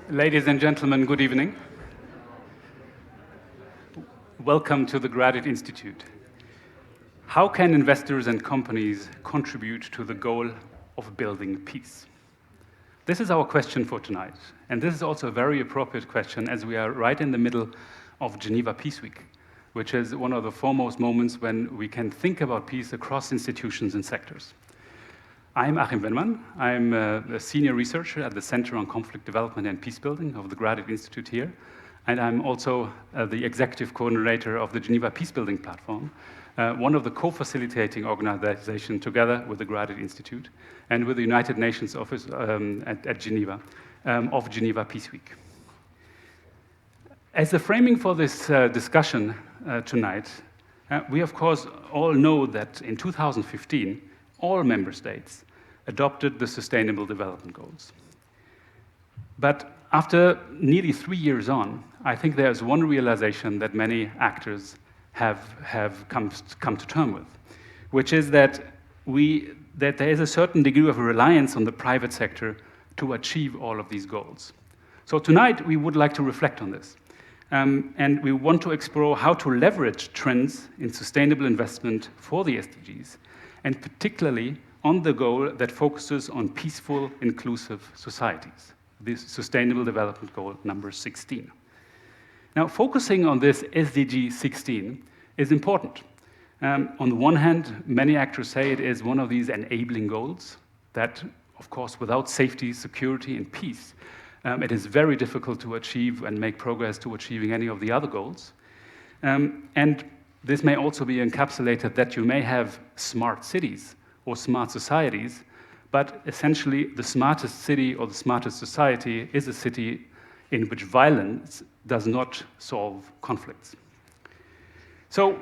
Ladies and gentlemen, good evening. Welcome to the Graduate Institute. How can investors and companies contribute to the goal of building peace? This is our question for tonight, and this is also a very appropriate question as we are right in the middle of Geneva Peace Week, which is one of the foremost moments when we can think about peace across institutions and sectors. I'm Achim Wennmann. I'm a senior researcher at the Center on Conflict Development and Peacebuilding of the Graduate Institute here, and I'm also the executive coordinator of the Geneva Peacebuilding platform, one of the co-facilitating organizations together with the Graduate Institute and with the United Nations office at Geneva of Geneva Peace Week. As the framing for this discussion tonight, we of course all know that in 2015, all member states adopted the Sustainable Development Goals. But after nearly 3 years on, I think there's one realization that many actors have come to terms with, which is that there is a certain degree of reliance on the private sector to achieve all of these goals. So tonight we would like to reflect on this. And we want to explore how to leverage trends in sustainable investment for the SDGs, and particularly on the goal that focuses on peaceful, inclusive societies, this Sustainable Development Goal number 16. Now, focusing on this SDG 16 is important. On the one hand, many actors say it is one of these enabling goals that, of course, without safety, security, and peace, it is very difficult to achieve and make progress to achieving any of the other goals. And this may also be encapsulated that you may have smart cities or smart societies, but essentially the smartest city or the smartest society is a city in which violence does not solve conflicts. So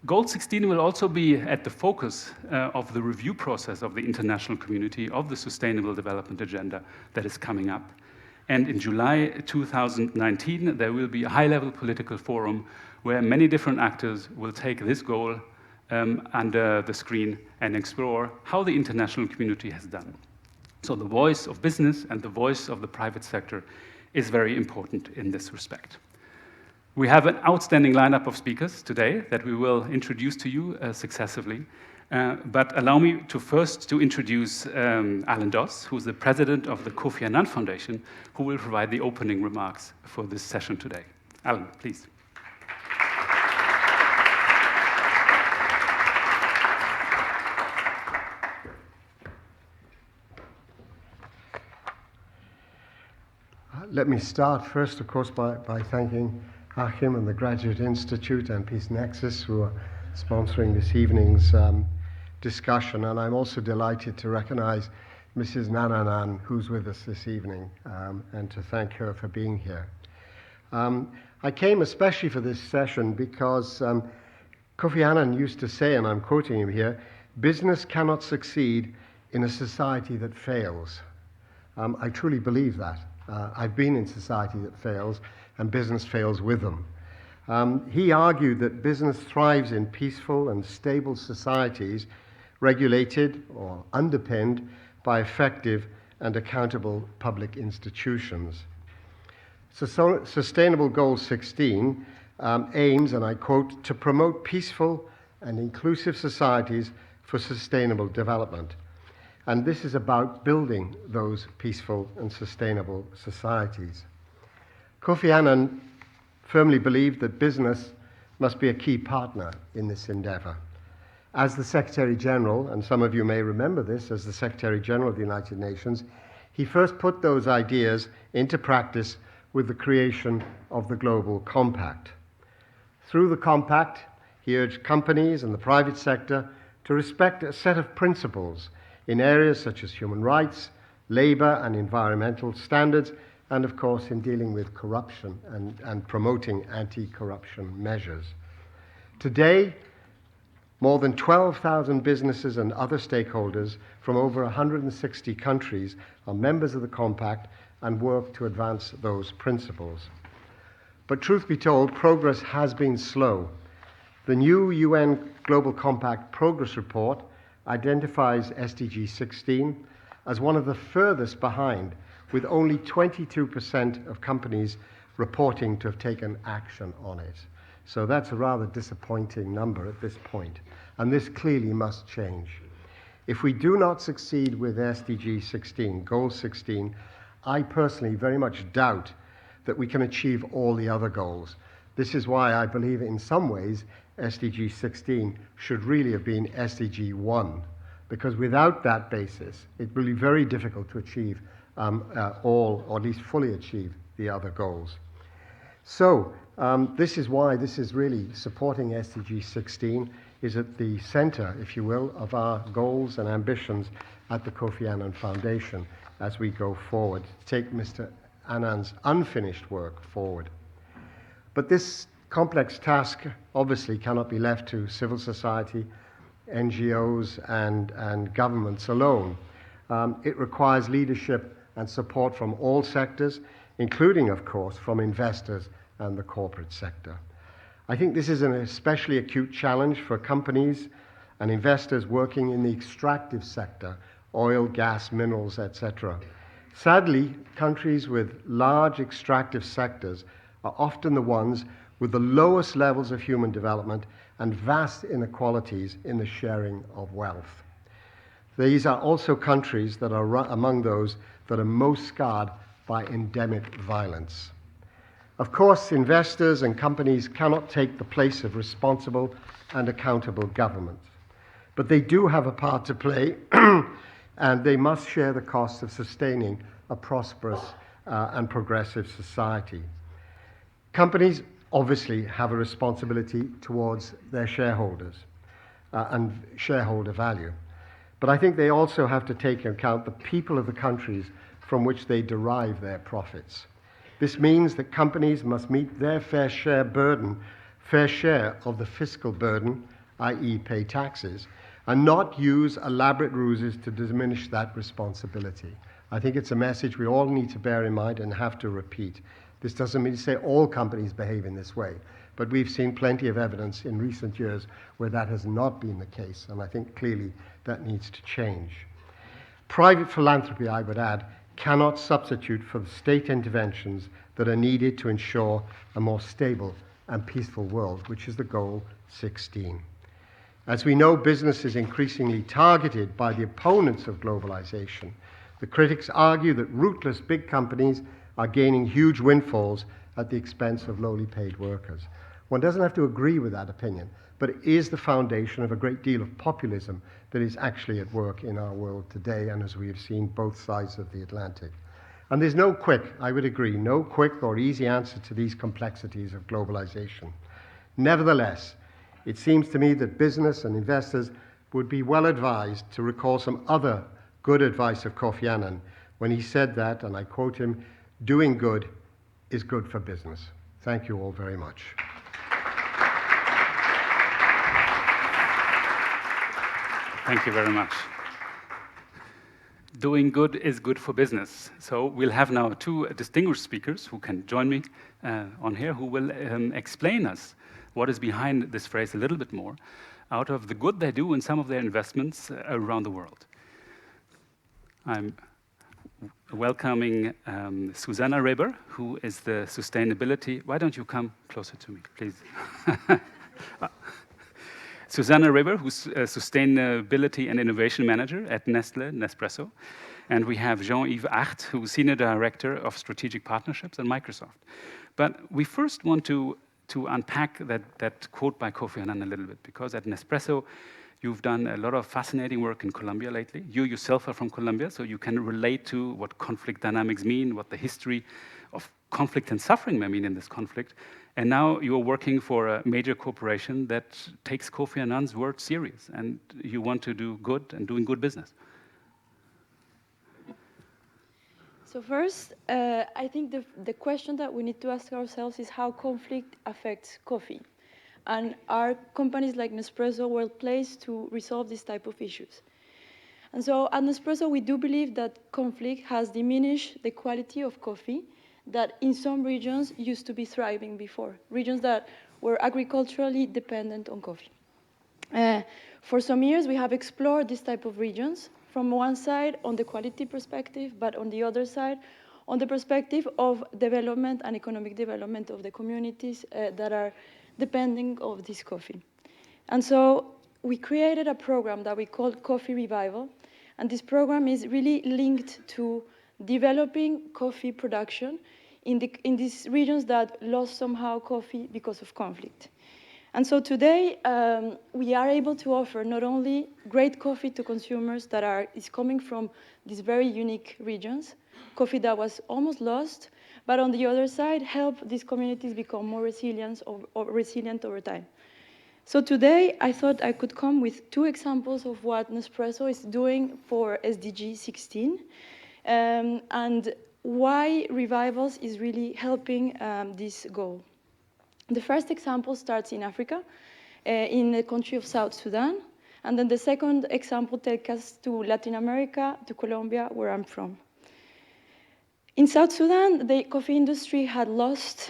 Goal 16 will also be at the focus of the review process of the international community of the Sustainable Development Agenda that is coming up. And in July 2019, there will be a high-level political forum where many different actors will take this goal under the screen and explore how the international community has done. So the voice of business and the voice of the private sector is very important in this respect. We have an outstanding lineup of speakers today that we will introduce to you successively. But allow me to first introduce Alan Doss, who is the president of the Kofi Annan Foundation, who will provide the opening remarks for this session today. Alan, please. Let me start first, of course, by thanking Achim and the Graduate Institute and Peace Nexus, who are sponsoring this evening's discussion, and I'm also delighted to recognize Mrs. Nananan, who's with us this evening, and to thank her for being here. I came especially for this session because Kofi Annan used to say, and I'm quoting him here, "Business cannot succeed in a society that fails." I truly believe that. I've been in society that fails, and business fails with them. He argued that business thrives in peaceful and stable societies regulated or underpinned by effective and accountable public institutions. So Sustainable Goal 16 aims, and I quote, to promote peaceful and inclusive societies for sustainable development. And this is about building those peaceful and sustainable societies. Kofi Annan firmly believed that business must be a key partner in this endeavor. As the Secretary General, and some of you may remember this as the Secretary General of the United Nations, he first put those ideas into practice with the creation of the Global Compact. Through the Compact, he urged companies and the private sector to respect a set of principles in areas such as human rights, labor and environmental standards, and of course in dealing with corruption and promoting anti-corruption measures. Today, more than 12,000 businesses and other stakeholders from over 160 countries are members of the Compact and work to advance those principles. But truth be told, progress has been slow. The new UN Global Compact Progress Report identifies SDG 16 as one of the furthest behind with only 22% of companies reporting to have taken action on it. So that's a rather disappointing number at this point, and this clearly must change. If we do not succeed with SDG 16, Goal 16, I personally very much doubt that we can achieve all the other goals. This is why I believe in some ways SDG 16 should really have been SDG 1, because without that basis, it will be very difficult to achieve all, or at least fully achieve, the other goals. So this is why this is really supporting SDG 16 is at the center, if you will, of our goals and ambitions at the Kofi Annan Foundation as we go forward, take Mr. Annan's unfinished work forward. But this complex task obviously cannot be left to civil society, NGOs, and governments alone. It requires leadership and support from all sectors, including, of course, from investors and the corporate sector. I think this is an especially acute challenge for companies and investors working in the extractive sector, oil, gas, minerals, etc. Sadly, countries with large extractive sectors are often the ones with the lowest levels of human development and vast inequalities in the sharing of wealth. These are also countries that are among those that are most scarred by endemic violence. Of course, investors and companies cannot take the place of responsible and accountable government, but they do have a part to play, and they must share the cost of sustaining a prosperous and progressive society. Companies obviously have a responsibility towards their shareholders and shareholder value, but I think they also have to take into account the people of the countries from which they derive their profits. This means that companies must meet their fair share of the fiscal burden, i.e. pay taxes, and not use elaborate ruses to diminish that responsibility. I think it's a message we all need to bear in mind and have to repeat. This doesn't mean to say all companies behave in this way, but we've seen plenty of evidence in recent years where that has not been the case, and I think clearly that needs to change. Private philanthropy, I would add, cannot substitute for the state interventions that are needed to ensure a more stable and peaceful world, which is the goal 16. As we know, business is increasingly targeted by the opponents of globalization. The critics argue that ruthless big companies are gaining huge windfalls at the expense of lowly paid workers. One doesn't have to agree with that opinion, but it is the foundation of a great deal of populism that is actually at work in our world today, and as we have seen both sides of the Atlantic. And there's no quick, I would agree, no quick or easy answer to these complexities of globalization. Nevertheless, it seems to me that business and investors would be well advised to recall some other good advice of Kofi Annan when he said that, and I quote him, "Doing good is good for business." Thank you all very much. Thank you very much. Doing good is good for business. So we'll have now two distinguished speakers who can join me on here, who will explain us what is behind this phrase a little bit more, out of the good they do in some of their investments around the world. I'm welcoming Susanna Reber, who is the sustainability... Why don't you come closer to me, please? Susanna Reber, who's Sustainability and Innovation Manager at Nespresso. And we have Jean-Yves Acht, who's Senior Director of Strategic Partnerships at Microsoft. But we first want to unpack that quote by Kofi Annan a little bit, because at Nespresso, you've done a lot of fascinating work in Colombia lately. You yourself are from Colombia, so you can relate to what conflict dynamics mean, what the history of conflict and suffering may mean in this conflict. And now you're working for a major corporation that takes Kofi Annan's word serious, and you want to do good and doing good business. So first, I think the question that we need to ask ourselves is how conflict affects coffee. And are companies like Nespresso well placed to resolve this type of issues? And so at Nespresso, we do believe that conflict has diminished the quality of coffee that in some regions used to be thriving before, regions that were agriculturally dependent on coffee. For some years, we have explored this type of regions. from one side on the quality perspective, but on the other side, on the perspective of development and economic development of the communities that are depending of this coffee. And so we created a program that we called Coffee Revival, and this program is really linked to developing coffee production in these regions that lost somehow coffee because of conflict. And so today, we are able to offer not only great coffee to consumers that is coming from these very unique regions, coffee that was almost lost, but on the other side, help these communities become more resilient over time. So today, I thought I could come with 2 examples of what Nespresso is doing for SDG 16, and why Revivals is really helping this goal. The first example starts in Africa, in the country of South Sudan, and then the second example takes us to Latin America, to Colombia, where I'm from. In South Sudan, the coffee industry had lost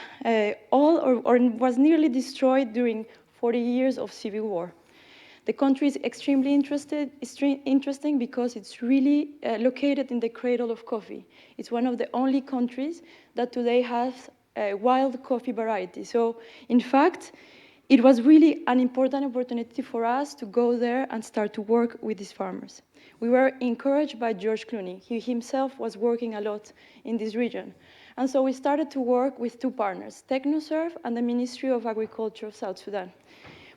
or was nearly destroyed during 40 years of civil war. The country is extremely interesting because it's really located in the cradle of coffee. It's one of the only countries that today has a wild coffee variety. So, in fact, it was really an important opportunity for us to go there and start to work with these farmers. We were encouraged by George Clooney. He himself was working a lot in this region. And so we started to work with 2 partners, TechnoServe and the Ministry of Agriculture of South Sudan.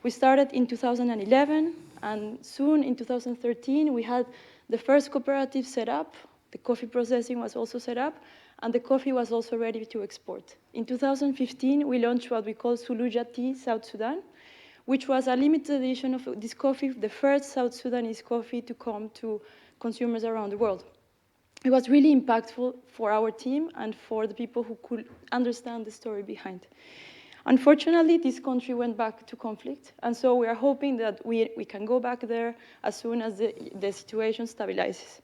We started in 2011, and soon in 2013, we had the first cooperative set up, the coffee processing was also set up, and the coffee was also ready to export. In 2015, we launched what we call Suluja Tea South Sudan, which was a limited edition of this coffee, the first South Sudanese coffee to come to consumers around the world. It was really impactful for our team and for the people who could understand the story behind. Unfortunately, this country went back to conflict, and so we are hoping that we can go back there as soon as the situation stabilizes.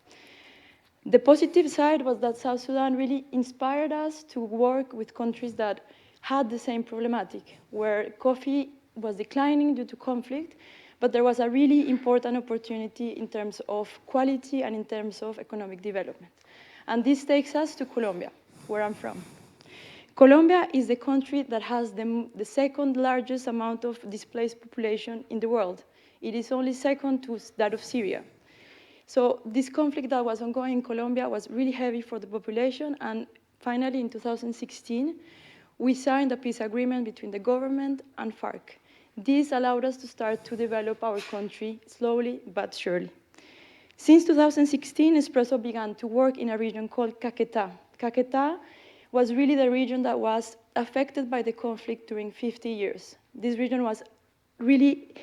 The positive side was that South Sudan really inspired us to work with countries that had the same problematic, where coffee was declining due to conflict, but there was a really important opportunity in terms of quality and in terms of economic development. And this takes us to Colombia, where I'm from. Colombia is the country that has the second largest amount of displaced population in the world. It is only second to that of Syria. So this conflict that was ongoing in Colombia was really heavy for the population, and finally in 2016, we signed a peace agreement between the government and FARC. This allowed us to start to develop our country slowly but surely. Since 2016, Nespresso began to work in a region called Caquetá. Caquetá was really the region that was affected by the conflict during 50 years. This region was really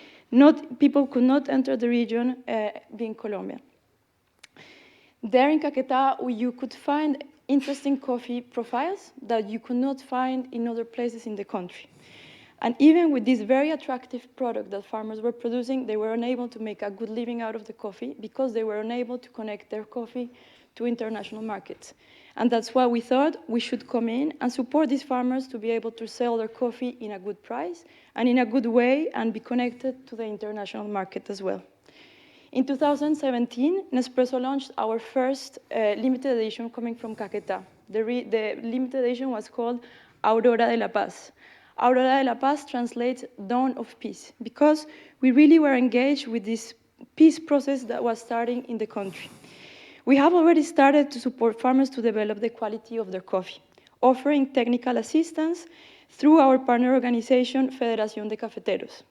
people could not enter the region being Colombian. There in Caquetá, you could find interesting coffee profiles that you could not find in other places in the country. And even with this very attractive product that farmers were producing, they were unable to make a good living out of the coffee because they were unable to connect their coffee to international markets. And that's why we thought we should come in and support these farmers to be able to sell their coffee in a good price and in a good way and be connected to the international market as well. In 2017, Nespresso launched our first limited edition coming from Caquetá. The limited edition was called Aurora de la Paz. Aurora de la Paz translates dawn of peace, because we really were engaged with this peace process that was starting in the country. We have already started to support farmers to develop the quality of their coffee, offering technical assistance through our partner organization, Federación de Cafeteros.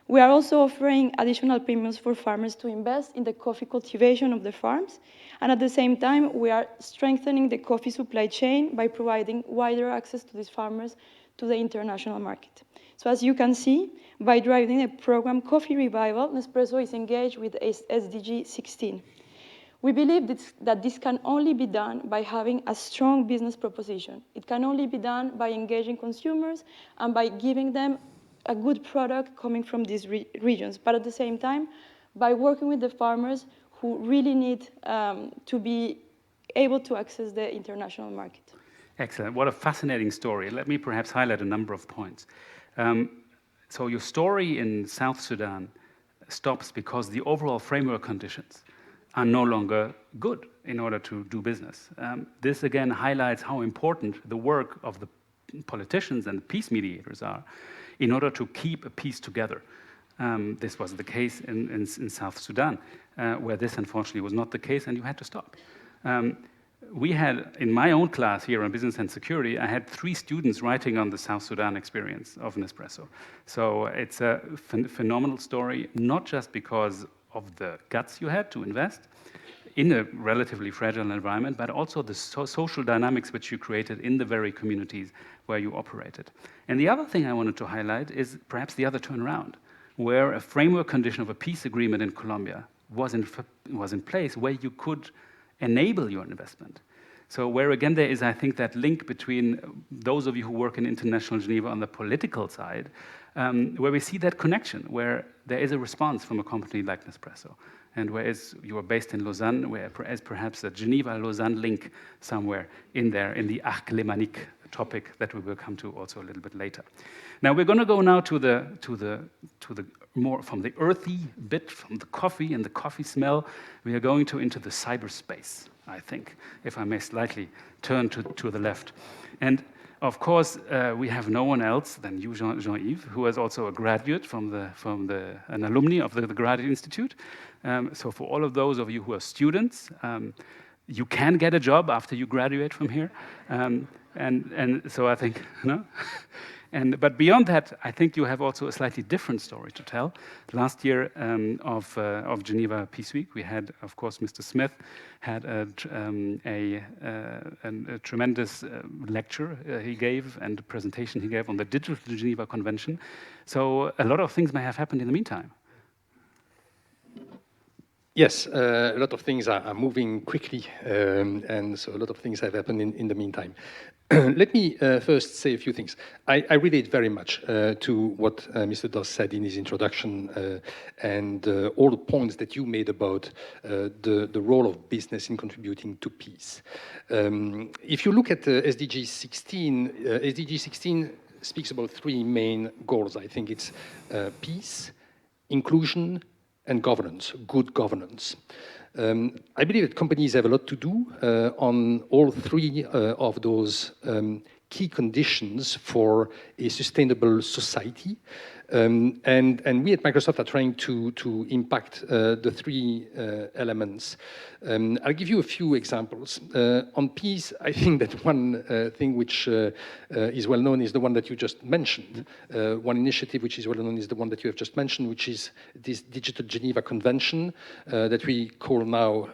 We are also offering additional premiums for farmers to invest in the coffee cultivation of their farms, and at the same time, we are strengthening the coffee supply chain by providing wider access to these farmers to the international market. So as you can see, by driving the program Coffee Revival, Nespresso is engaged with SDG 16. We believe that this can only be done by having a strong business proposition. It can only be done by engaging consumers and by giving them a good product coming from these regions, but at the same time, by working with the farmers who really need to be able to access the international market. Excellent. What a fascinating story. Let me perhaps highlight a number of points. So your story in South Sudan stops because the overall framework conditions are no longer good in order to do business. This again highlights how important the work of the politicians and peace mediators are in order to keep a peace together. This was the case in South Sudan, where this unfortunately was not the case and you had to stop. We had, in my own class here on Business and Security, I had 3 students writing on the South Sudan experience of Nespresso. So it's a phenomenal story, not just because of the guts you had to invest in a relatively fragile environment, but also the social dynamics which you created in the very communities where you operated. And the other thing I wanted to highlight is perhaps the other turnaround, where a framework condition of a peace agreement in Colombia was in place where you could enable your investment. So where again there is, I think, that link between those of you who work in international Geneva on the political side, where we see that connection, where there is a response from a company like Nespresso, and whereas you are based in Lausanne, whereas perhaps a Geneva-Lausanne link somewhere in there in the arc lémanique topic that we will come to also a little bit later. Now we're going to go now to the more from the earthy bit, from the coffee and the coffee smell. We are going into the cyberspace, I think, if I may slightly turn to the left. And of course, we have no one else than you, Jean-Yves, who is also a graduate an alumni of the Graduate Institute. So for all of those of you who are students, you can get a job after you graduate from here. And so I think, no? But beyond that, I think you have also a slightly different story to tell. Last year of Geneva Peace Week, we had, of course, Mr. Smith had a tremendous lecture he gave and a presentation he gave on the Digital Geneva Convention. So a lot of things may have happened in the meantime. Yes, a lot of things are moving quickly, and so a lot of things have happened in the meantime. Let me first say a few things. I relate very much to what Mr. Doss said in his introduction and all the points that you made about the role of business in contributing to peace. If you look at SDG 16, SDG 16 speaks about 3 main goals. I think it's peace, inclusion, and governance, good governance. I believe that companies have a lot to do on all 3 of those key conditions for a sustainable society. And we at Microsoft are trying to impact the 3 elements. I'll give you a few examples. On peace, I think that one thing which is well known is the one that you just mentioned. One initiative which is well known is the one that you have just mentioned, which is this Digital Geneva Convention that we call now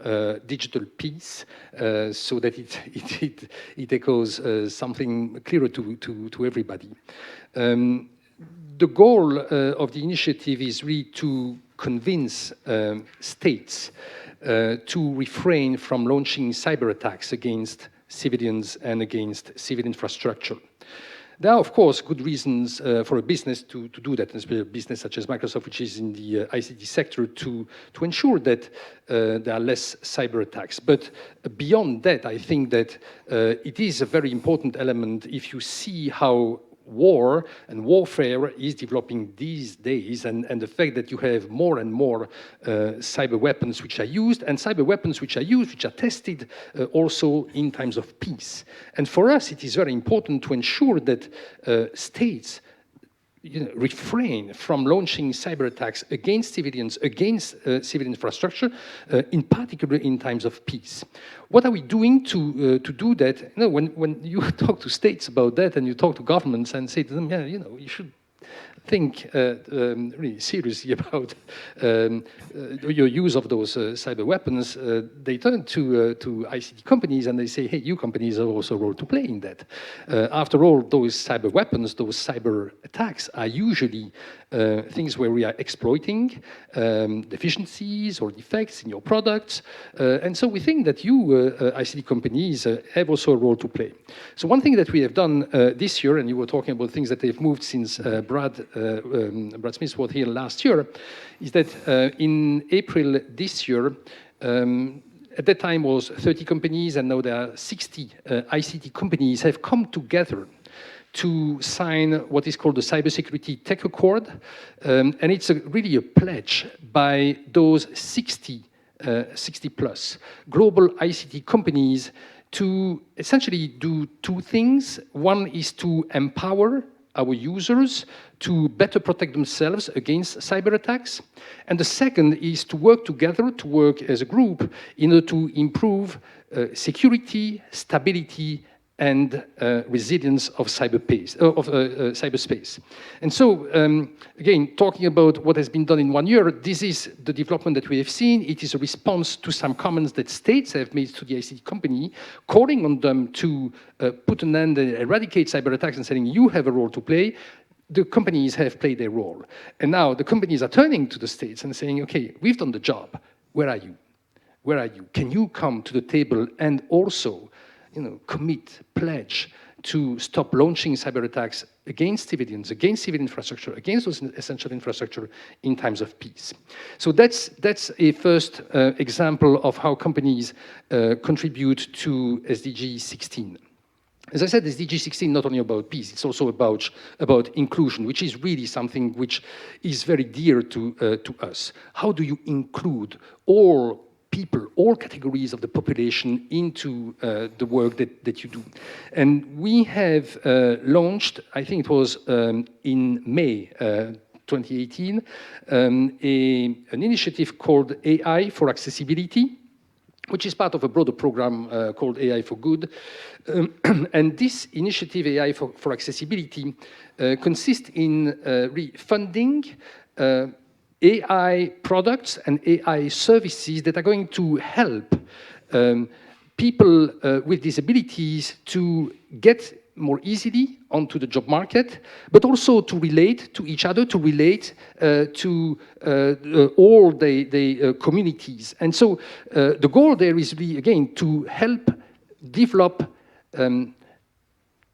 Digital Peace, so that it echoes something clearer to everybody. The goal of the initiative is really to convince states to refrain from launching cyber attacks against civilians and against civil infrastructure. There are, of course, good reasons for a business to do that, especially a business such as Microsoft, which is in the ICT sector, to ensure that there are less cyber attacks. But beyond that, I think that it is a very important element if you see how war and warfare is developing these days, and the fact that you have more and more cyber weapons which are used, and cyber weapons which are used, which are tested also in times of peace. And for us, it is very important to ensure that states refrain from launching cyber attacks against civilians, against civil infrastructure, in particular in times of peace. What are we doing to do that? You know, when you talk to states about that, and you talk to governments and say to them, yeah, you should think really seriously about your use of those cyber weapons, they turn to ICT companies and they say, hey, you companies have also a role to play in that. After all, those cyber weapons, those cyber attacks are usually things where we are exploiting deficiencies or defects in your products. And so we think that you, ICT companies, have also a role to play. So one thing that we have done this year, and you were talking about things that have moved since Brad Smith was here last year, is that in April this year, at that time was 30 companies, and now there are 60 ICT companies have come together to sign what is called the Cybersecurity Tech Accord. And it's really a pledge by those 60 60 plus global ICT companies to essentially do two things. One is to empower our users to better protect themselves against cyber attacks. And the second is to work together, to work as a group in order to improve security, stability, and resilience of cyberspace. And so, again, talking about what has been done in 1 year, this is the development that we have seen. It is a response to some comments that states have made to the ICT company, calling on them to put an end and eradicate cyber attacks and saying, you have a role to play. The companies have played their role. And now the companies are turning to the states and saying, okay, we've done the job. Where are you? Where are you? Can you come to the table and also commit, pledge to stop launching cyber attacks against civilians, against civil infrastructure, against those essential infrastructure in times of peace. So that's a first example of how companies contribute to SDG 16. As I said, SDG 16 not only about peace, it's also about inclusion, which is really something which is very dear to us. How do you include all people, all categories of the population into the work that you do? And we have launched, I think it was in May 2018, an initiative called AI for Accessibility, which is part of a broader program called AI for Good. And this initiative, AI for Accessibility, consists in funding AI products and AI services that are going to help people with disabilities to get more easily onto the job market, but also to relate to each other, to relate to all the communities. And so the goal there is really, again, to help develop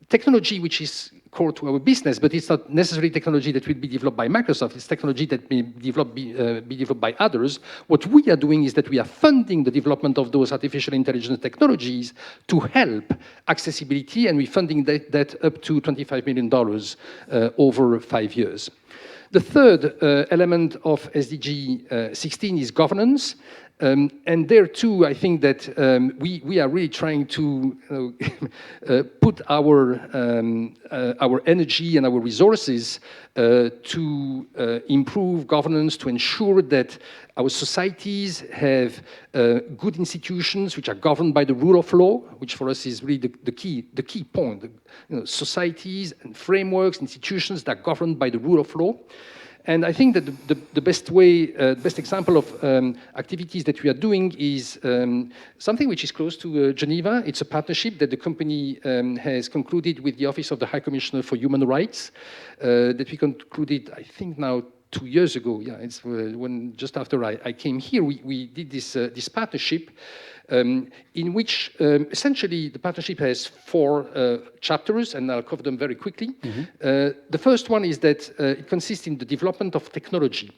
technology which is core to our business, but it's not necessarily technology that will be developed by Microsoft. It's technology that may be developed by others. What we are doing is that we are funding the development of those artificial intelligence technologies to help accessibility, and we're funding that up to $25 million over 5 years. The third element of SDG 16 is governance. And there too, I think that we are really trying to put our energy and our resources to improve governance, to ensure that our societies have good institutions which are governed by the rule of law, which for us is really the key point. Societies and frameworks, institutions that are governed by the rule of law. And I think that the best example of activities that we are doing is something which is close to Geneva. It's a partnership that the company has concluded with the Office of the High Commissioner for Human Rights that we concluded, I think now, 2 years ago. Yeah, it's when just after I came here, we did this partnership in which essentially the partnership has 4 chapters, and I'll cover them very quickly. Mm-hmm. The first one is that it consists in the development of technology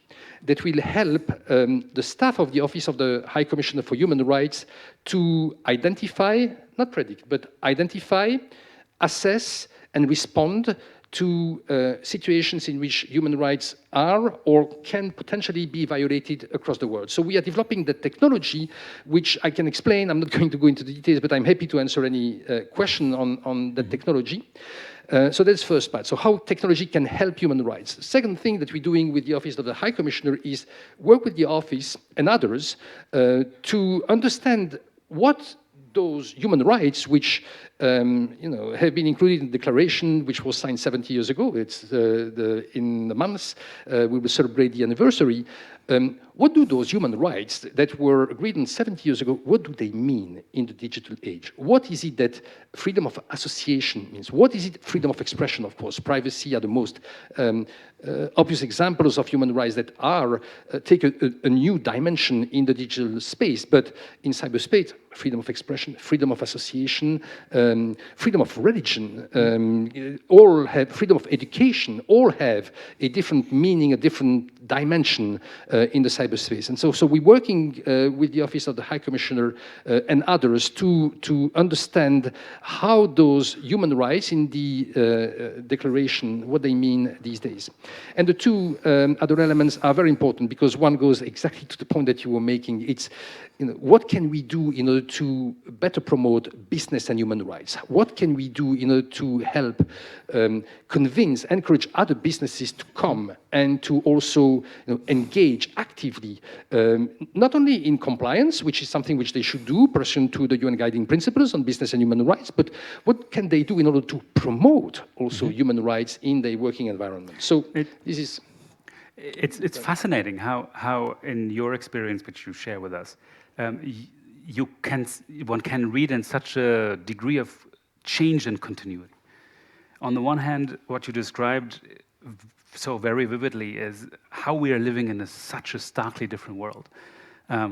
that will help the staff of the Office of the High Commissioner for Human Rights to identify, not predict, but identify, assess, and respond to situations in which human rights are or can potentially be violated across the world. So we are developing the technology, which I can explain. I'm not going to go into the details, but I'm happy to answer any question on the technology. So that's the first part. So how technology can help human rights. The second thing that we're doing with the Office of the High Commissioner is work with the office and others to understand what those human rights, which have been included in the declaration, which was signed 70 years ago. It's in the months we will celebrate the anniversary. What do those human rights that were agreed on 70 years ago, what do they mean in the digital age? What is it that freedom of association means? What is it freedom of expression, of course? Privacy are the most obvious examples of human rights that are take a new dimension in the digital space. But in cyberspace, freedom of expression, freedom of association, freedom of religion, all have freedom of education, all have a different meaning, a different dimension in the cyberspace. And so we're working with the Office of the High Commissioner and others to understand how those human rights in the declaration, what they mean these days. And the two other elements are very important because one goes exactly to the point that you were making. It's, what can we do in order to better promote business and human rights? What can we do in order to help encourage other businesses to come and to also engage actively, not only in compliance, which is something which they should do pursuant to the UN Guiding Principles on business and human rights, but what can they do in order to promote also human rights in their working environment? So this is... It's fascinating how in your experience, which you share with us, one can read in such a degree of change and continuity. On the one hand, what you described so very vividly is how we are living in such a starkly different world,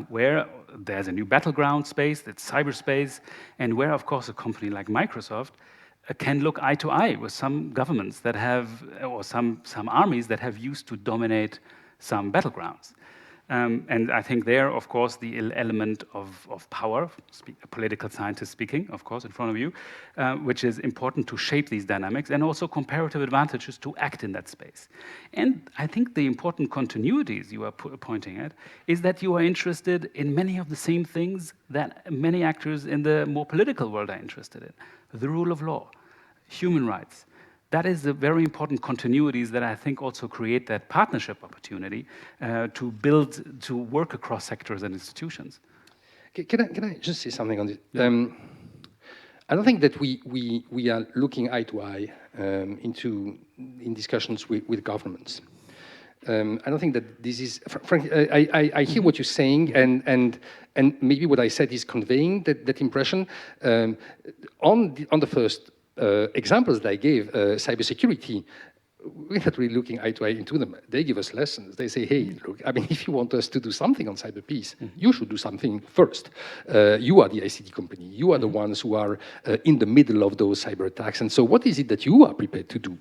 where there's a new battleground space, it's cyberspace, and where, of course, a company like Microsoft can look eye to eye with some governments that have, or some armies that have used to dominate some battlegrounds. And I think there, of course, the element of power, a political scientist speaking, of course, in front of you, which is important to shape these dynamics, and also comparative advantages to act in that space. And I think the important continuities you are pointing at is that you are interested in many of the same things that many actors in the more political world are interested in. The rule of law, human rights. That is the very important continuities that I think also create that partnership opportunity to build, to work across sectors and institutions. Can I just say something on this? I don't think that we are looking eye to eye in discussions with governments. I don't think that this is, frankly, I hear what you're saying, and maybe what I said is conveying that impression. On the first examples that I gave, cybersecurity, we're not really looking eye to eye into them. They give us lessons. They say, hey, look, I mean, if you want us to do something on cyber peace, you should do something first. You are the ICT company. You are the ones who are in the middle of those cyber attacks. And so what is it that you are prepared to do?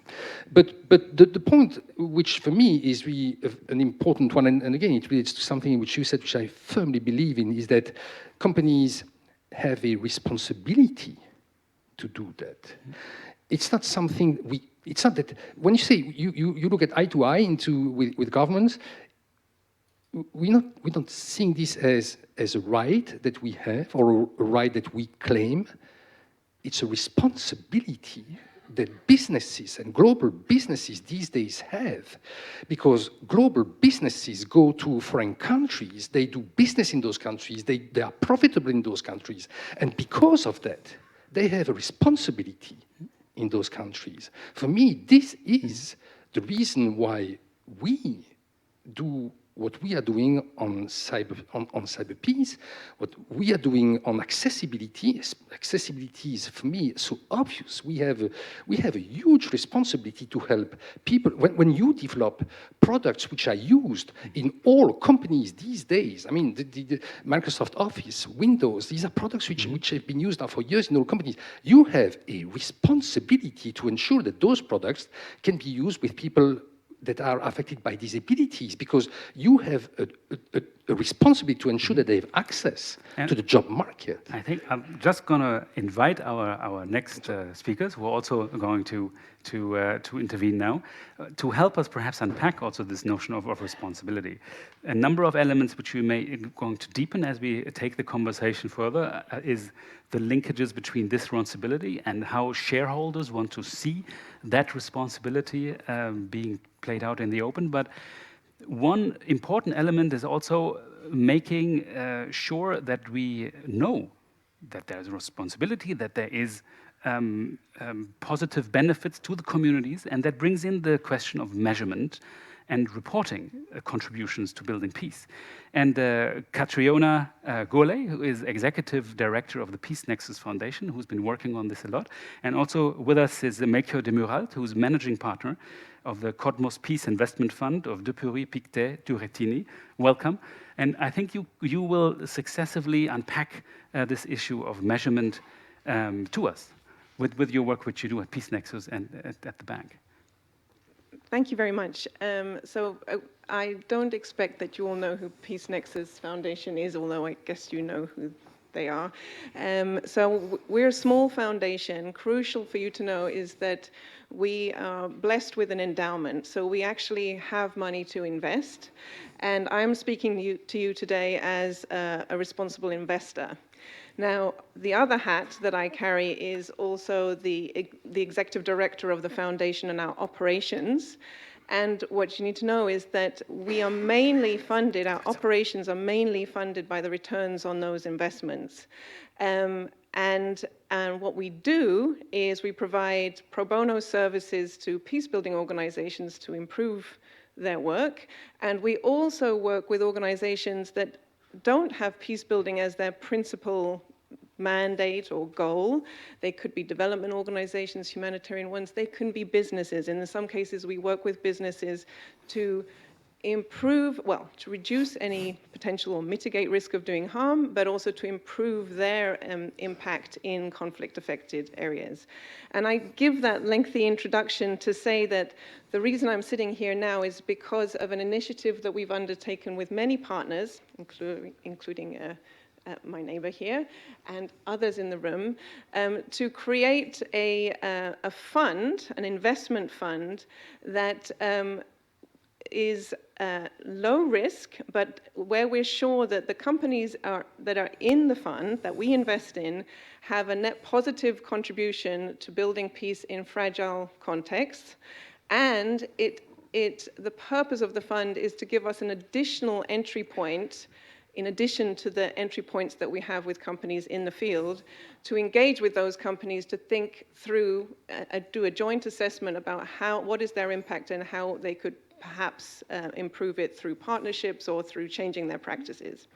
But the point, which for me is really an important one, and again, it relates to something which you said, which I firmly believe in, is that companies have a responsibility to do that. It's not something it's not that, when you say you look at eye to eye with governments, we're not seeing this as a right that we have or a right that we claim. It's a responsibility that businesses and global businesses these days have, because global businesses go to foreign countries, they do business in those countries, they are profitable in those countries, and because of that, they have a responsibility in those countries. For me, this is the reason why we do what we are doing on cyber peace, what we are doing on accessibility. Accessibility is, for me, so obvious. We have a huge responsibility to help people. When you develop products which are used in all companies these days, I mean, the Microsoft Office, Windows, these are products which have been used now for years in all companies. You have a responsibility to ensure that those products can be used with people that are affected by disabilities, because you have a responsibility to ensure that they have access to the job market. I think I'm just going to invite our next speakers, who are also going to intervene now, to help us perhaps unpack also this notion of responsibility. A number of elements which we may going to deepen as we take the conversation further is the linkages between this responsibility and how shareholders want to see that responsibility being played out in the open. But one important element is also making sure that we know that there's a responsibility, that there is positive benefits to the communities, and that brings in the question of measurement and reporting contributions to building peace. And Catriona Gourlay, who is Executive Director of the Peace Nexus Foundation, who's been working on this a lot. And also with us is Melchior de Muralt, who's Managing Partner of the Cadmos Peace Investment Fund of Dupuy, Pictet, Turrettini. Welcome. And I think you will successively unpack this issue of measurement to us with your work which you do at Peace Nexus and at the bank. Thank you very much. I don't expect that you all know who Peace Nexus Foundation is, although I guess you know who they are. We're a small foundation. Crucial for you to know is that we are blessed with an endowment. So we actually have money to invest. And I'm speaking to you today as a responsible investor. Now, the other hat that I carry is also the executive director of the foundation and our operations. And what you need to know is that we are mainly funded, our operations are mainly funded by the returns on those investments. And what we do is we provide pro bono services to peace-building organizations to improve their work. And we also work with organizations that don't have peace building as their principal mandate or goal. They could be development organizations, humanitarian ones, they can be businesses. And in some cases, we work with businesses to improve, well, to reduce any potential or mitigate risk of doing harm, but also to improve their impact in conflict-affected areas. And I give that lengthy introduction to say that the reason I'm sitting here now is because of an initiative that we've undertaken with many partners, including my neighbor here and others in the room, to create a fund, an investment fund that is low risk, but where we're sure that the companies that are in the fund that we invest in have a net positive contribution to building peace in fragile contexts. And the purpose of the fund is to give us an additional entry point, in addition to the entry points that we have with companies in the field, to engage with those companies to think through, do a joint assessment about what is their impact and how they could perhaps improve it through partnerships or through changing their practices.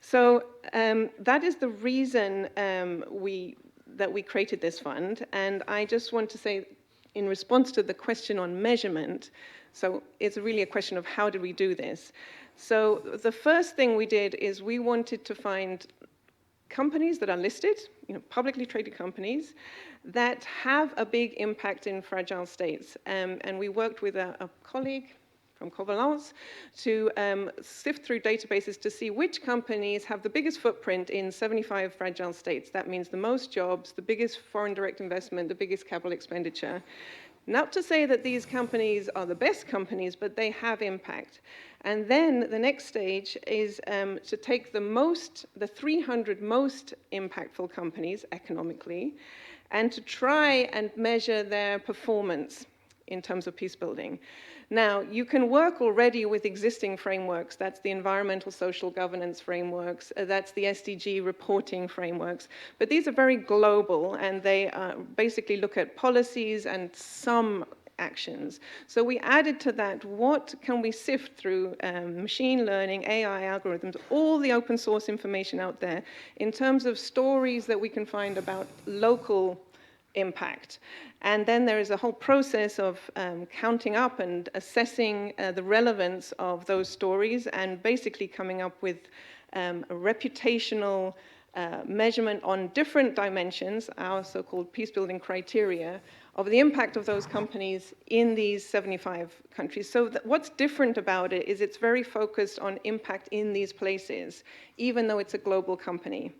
So that is the reason that we created this fund. And I just want to say, in response to the question on measurement, so it's really a question of how do we do this? So the first thing we did is we wanted to find companies that are listed, publicly traded companies, that have a big impact in fragile states. And we worked with a colleague from Covalence to sift through databases to see which companies have the biggest footprint in 75 fragile states. That means the most jobs, the biggest foreign direct investment, the biggest capital expenditure. Not to say that these companies are the best companies, but they have impact. And then the next stage is to take the 300 most impactful companies economically, and to try and measure their performance in terms of peace building. Now, you can work already with existing frameworks. That's the environmental social governance frameworks. That's the SDG reporting frameworks. But these are very global, and they basically look at policies and some actions. So we added to that, what can we sift through machine learning, AI algorithms, all the open source information out there in terms of stories that we can find about local impact. And then there is a whole process of counting up and assessing the relevance of those stories and basically coming up with a reputational measurement on different dimensions, our so-called peace-building criteria, of the impact of those companies in these 75 countries. So what's different about it is it's very focused on impact in these places, even though it's a global company.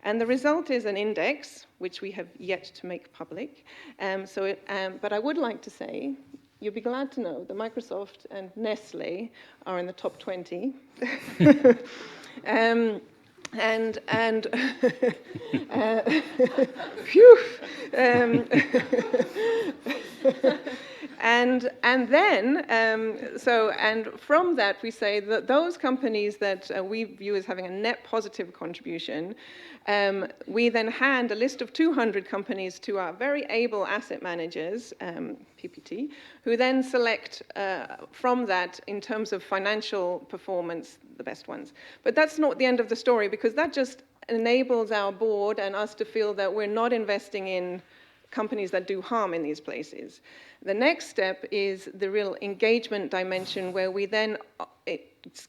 And the result is an index, which we have yet to make public. But I would like to say, you'll be glad to know that Microsoft and Nestle are in the top 20. Phew. And from that we say that those companies that we view as having a net positive contribution, we then hand a list of 200 companies to our very able asset managers, PPT, who then select from that in terms of financial performance, the best ones. But that's not the end of the story, because that just enables our board and us to feel that we're not investing in companies that do harm in these places. The next step is the real engagement dimension, where we then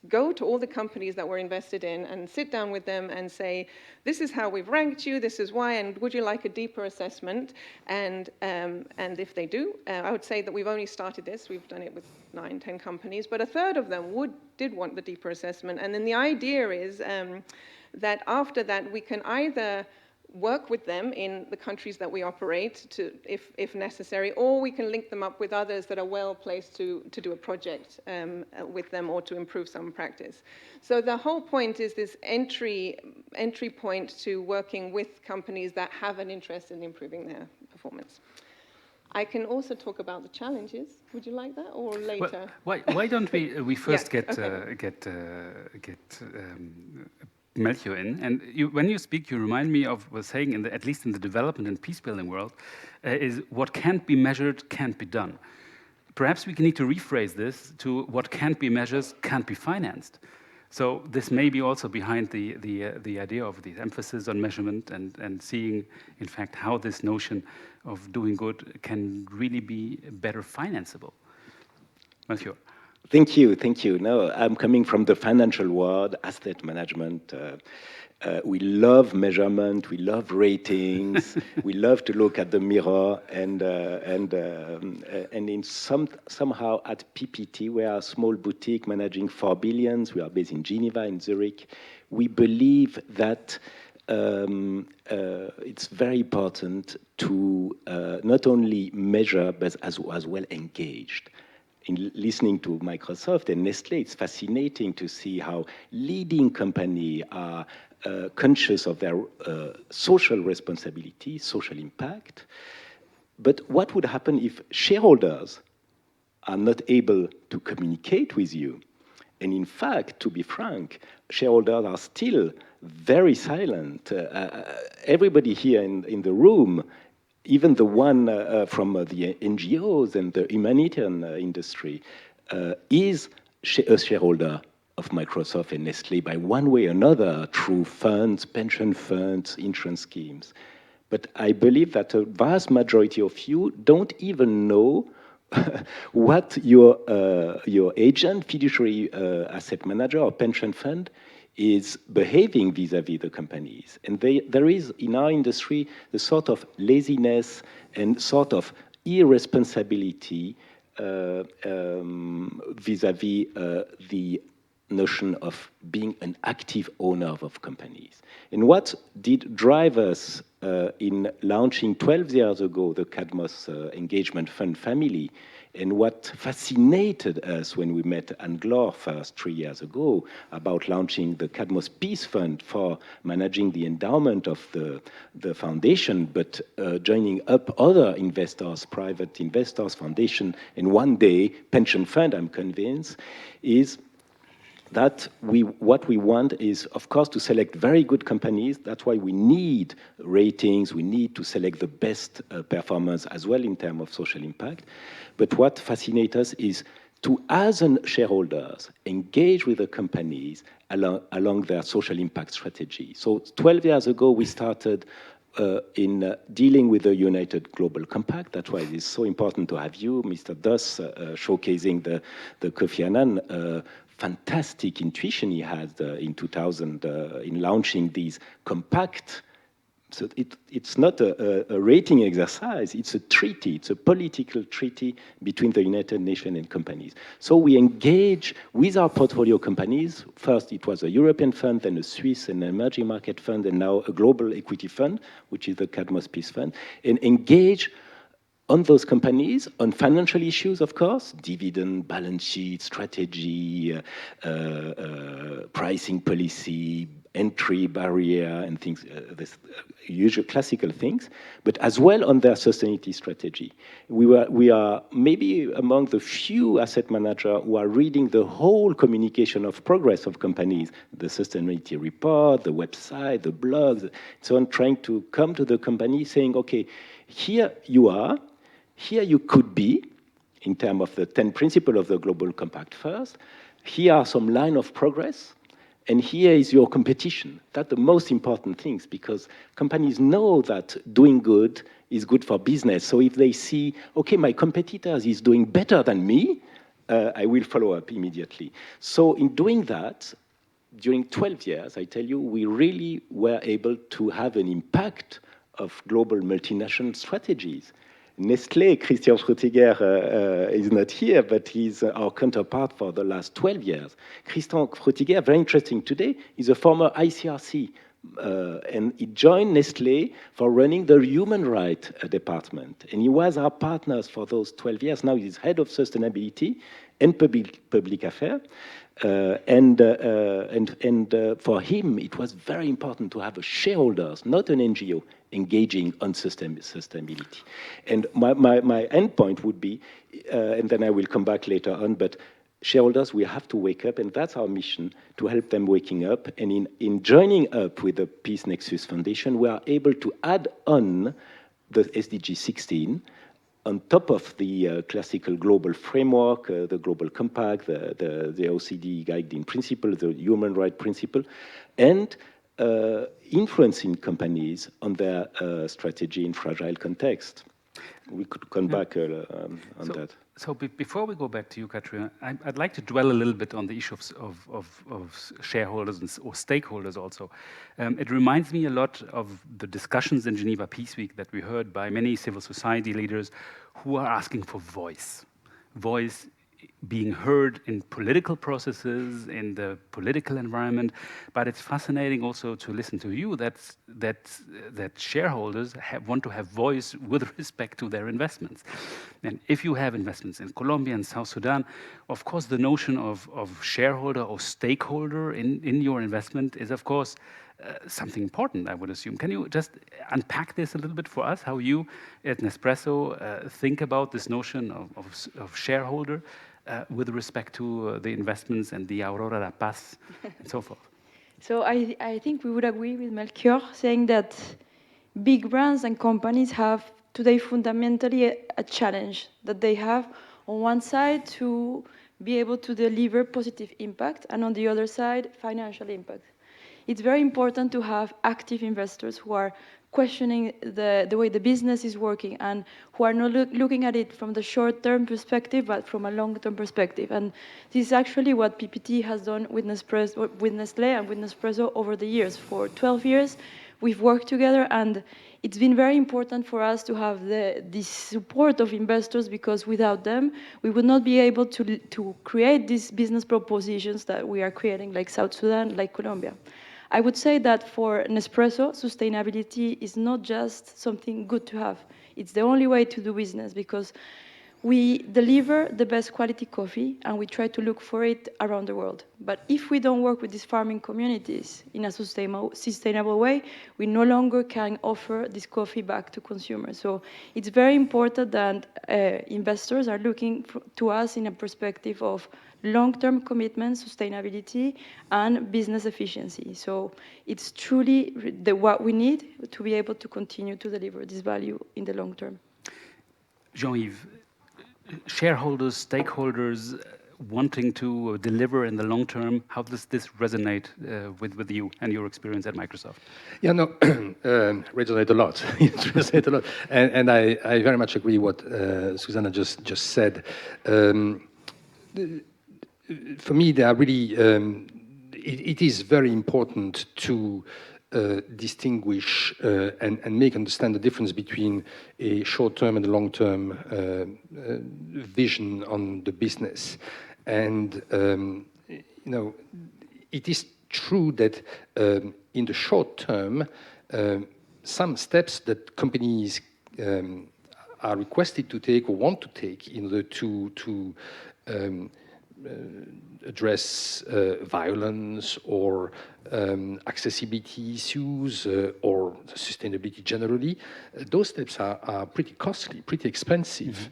go to all the companies that we're invested in and sit down with them and say, this is how we've ranked you, this is why, and would you like a deeper assessment? And if they do, I would say that we've only started this, we've done it with 9, 10 companies, but a third of them did want the deeper assessment. And then the idea is that after that, we can either work with them in the countries that we operate to, if necessary, or we can link them up with others that are well placed to do a project with them or to improve some practice. So the whole point is this entry point to working with companies that have an interest in improving their performance. I can also talk about the challenges. Would you like that, or later? Well, why don't we first Yeah, get Melchior in? And when you speak, you remind me of was saying, at least in the development and peace building world, is what can't be measured can't be done. Perhaps we need to rephrase this to what can't be measured can't be financed. So this may be also behind the idea of the emphasis on measurement and seeing, in fact, how this notion of doing good can really be better financeable. Monsieur. Thank you. No, I'm coming from the financial world, asset management. We love measurement, we love ratings, we love to look at the mirror, and in somehow at PPT, we are a small boutique managing 4 billion. We are based in Geneva, in Zurich. We believe that it's very important to not only measure, but as well engaged. In listening to Microsoft and Nestlé, it's fascinating to see how leading companies are conscious of their social responsibility, social impact. But what would happen if shareholders are not able to communicate with you? And in fact, to be frank, shareholders are still very silent. Everybody here in the room, even the one from the NGOs and the humanitarian industry, is a shareholder of Microsoft and Nestlé by one way or another through funds, pension funds, insurance schemes. But I believe that a vast majority of you don't even know what your agent, fiduciary asset manager or pension fund is behaving vis-à-vis the companies. And there is, in our industry, the sort of laziness and sort of irresponsibility vis-à-vis the notion of being an active owner of companies. And what did drive us in launching 12 years ago the Cadmos Engagement Fund family, and what fascinated us when we met Anne-Glore first 3 years ago about launching the Cadmos Peace Fund for managing the endowment of the foundation, but joining up other investors, private investors, foundation, and one day pension fund, I'm convinced, is that what we want is, of course, to select very good companies. That's why we need ratings. We need to select the best performance as well in terms of social impact. But what fascinates us is to, as shareholders, engage with the companies along their social impact strategy. So 12 years ago, we started in dealing with the United Global Compact. That's why it is so important to have you, Mr. Doss, showcasing the Kofi Annan fantastic intuition he had in 2000 in launching these compact. So it's not a rating exercise, it's a treaty, it's a political treaty between the United Nations and companies. So we engage with our portfolio companies. First it was a European fund, then a Swiss and emerging market fund, and now a global equity fund, which is the Cadmos Peace Fund, and engage on those companies, on financial issues, of course, dividend, balance sheet, strategy, pricing policy, entry barrier, and things, this usual classical things, but as well on their sustainability strategy. We are maybe among the few asset managers who are reading the whole communication of progress of companies, the sustainability report, the website, the blogs, so on, trying to come to the company saying, okay, here you are, here you could be, in terms of the 10 principles of the Global Compact first. Here are some line of progress, and here is your competition. That's the most important things, because companies know that doing good is good for business. So if they see, okay, my competitors is doing better than me, I will follow up immediately. So in doing that, during 12 years, I tell you, we really were able to have an impact of global multinational strategies. Nestlé, Christian Frutiger is not here, but he's our counterpart for the last 12 years. Christian Frutiger, very interesting today, is a former ICRC, and he joined Nestlé for running the human rights department. And he was our partner for those 12 years. Now he's head of sustainability and public affairs. And for him, it was very important to have a shareholders, not an NGO, engaging on sustainability. And my end point would be, and then I will come back later on, but shareholders, we have to wake up, and that's our mission, to help them waking up. And in joining up with the Peace Nexus Foundation, we are able to add on the SDG 16, on top of the classical global framework, the global compact, the OECD guiding principle, the human rights principle, and influencing companies on their strategy in fragile context. We could come back on that. So before we go back to you, Katrina, I'd like to dwell a little bit on the issue of shareholders or stakeholders also. It reminds me a lot of the discussions in Geneva Peace Week that we heard by many civil society leaders who are asking for voice being heard in political processes, in the political environment. But it's fascinating also to listen to you that shareholders want to have voice with respect to their investments. And if you have investments in Colombia and South Sudan, of course, the notion of shareholder or stakeholder in your investment is, of course, something important, I would assume. Can you just unpack this a little bit for us, how you at Nespresso think about this notion of shareholder with respect to the investments and the Aurora La Paz and so forth? So I think we would agree with Melchior saying that big brands and companies have today fundamentally a challenge that they have on one side to be able to deliver positive impact and on the other side financial impact. It's very important to have active investors who are questioning the way the business is working and who are not looking at it from the short-term perspective, but from a long-term perspective. And this is actually what PPT has done with Nespresso, with Nestlé and with Nespresso over the years. For 12 years, we've worked together, and it's been very important for us to have this support of investors, because without them, we would not be able to create these business propositions that we are creating, like South Sudan, like Colombia. I would say that for Nespresso, sustainability is not just something good to have. It's the only way to do business, because we deliver the best quality coffee and we try to look for it around the world. But if we don't work with these farming communities in a sustainable way, we no longer can offer this coffee back to consumers. So it's very important that investors are looking to us in a perspective of long-term commitment, sustainability, and business efficiency. So it's truly what we need to be able to continue to deliver this value in the long term. Jean-Yves, shareholders, stakeholders wanting to deliver in the long term, how does this resonate with you and your experience at Microsoft? Yeah, no, resonate a lot. It resonates a lot. And I very much agree what Susanna just said. For me, they are really, it is very important to distinguish and make understand the difference between a short-term and a long-term vision on the business. And, it is true that in the short term, some steps that companies are requested to take or want to take in order to address violence or accessibility issues or sustainability generally, those steps are pretty costly, pretty expensive.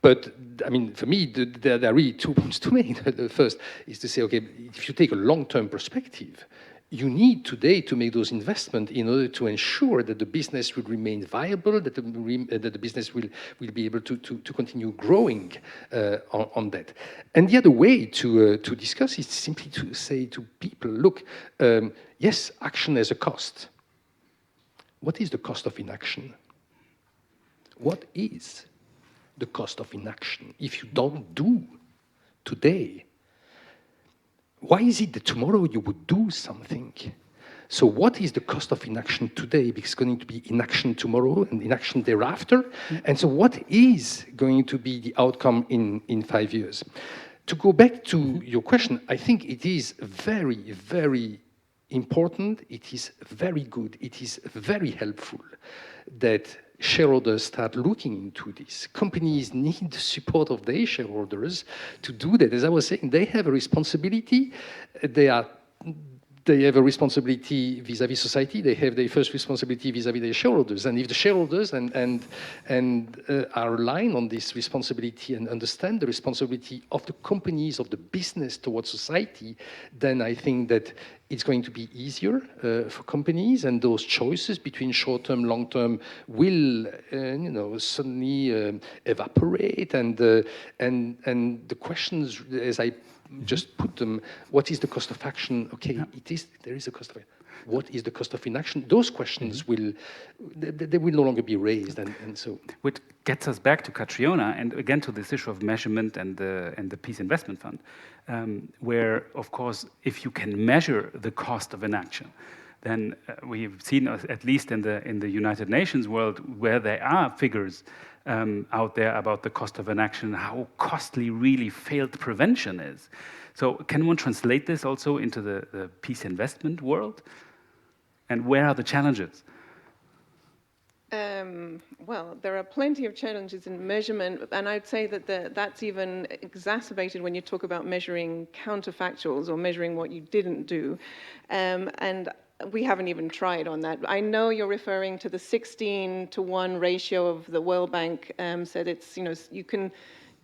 But I mean, for me, there are really 2 points to make. The first is to say, okay, if you take a long-term perspective, you need today to make those investments in order to ensure that the business will remain viable, that the business will be able to continue growing on that. And the other way to discuss is simply to say to people, look, yes, action has a cost. What is the cost of inaction? What is the cost of inaction. If you don't do today, why is it that tomorrow you would do something? So what is the cost of inaction today? Because it's going to be inaction tomorrow and inaction thereafter. And so what is going to be the outcome in 5 years? To go back to your question, I think it is very, very important. It is very good. It is very helpful that shareholders start looking into this. Companies need the support of their shareholders to do that. As I was saying, they have a responsibility. They have a responsibility vis-à-vis society. They have their first responsibility vis-à-vis their shareholders. And if the shareholders are aligned on this responsibility and understand the responsibility of the companies, of the business towards society, then I think that it's going to be easier for companies, and those choices between short-term, long-term will, suddenly evaporate. And the questions, as I just put them, what is the cost of action? Okay, there is a cost of it. What is the cost of inaction? Those questions will no longer be raised, and so. Which gets us back to Catriona and again to this issue of measurement and the Peace Investment Fund, where of course, if you can measure the cost of inaction, then we've seen, at least in the United Nations world, where there are figures out there about the cost of inaction, how costly really failed prevention is. So can one translate this also into the peace investment world? And where are the challenges? Well, there are plenty of challenges in measurement, and I'd say that that's even exacerbated when you talk about measuring counterfactuals or measuring what you didn't do. And we haven't even tried on that. I know you're referring to the 16-to-1 ratio of the World Bank, said it's,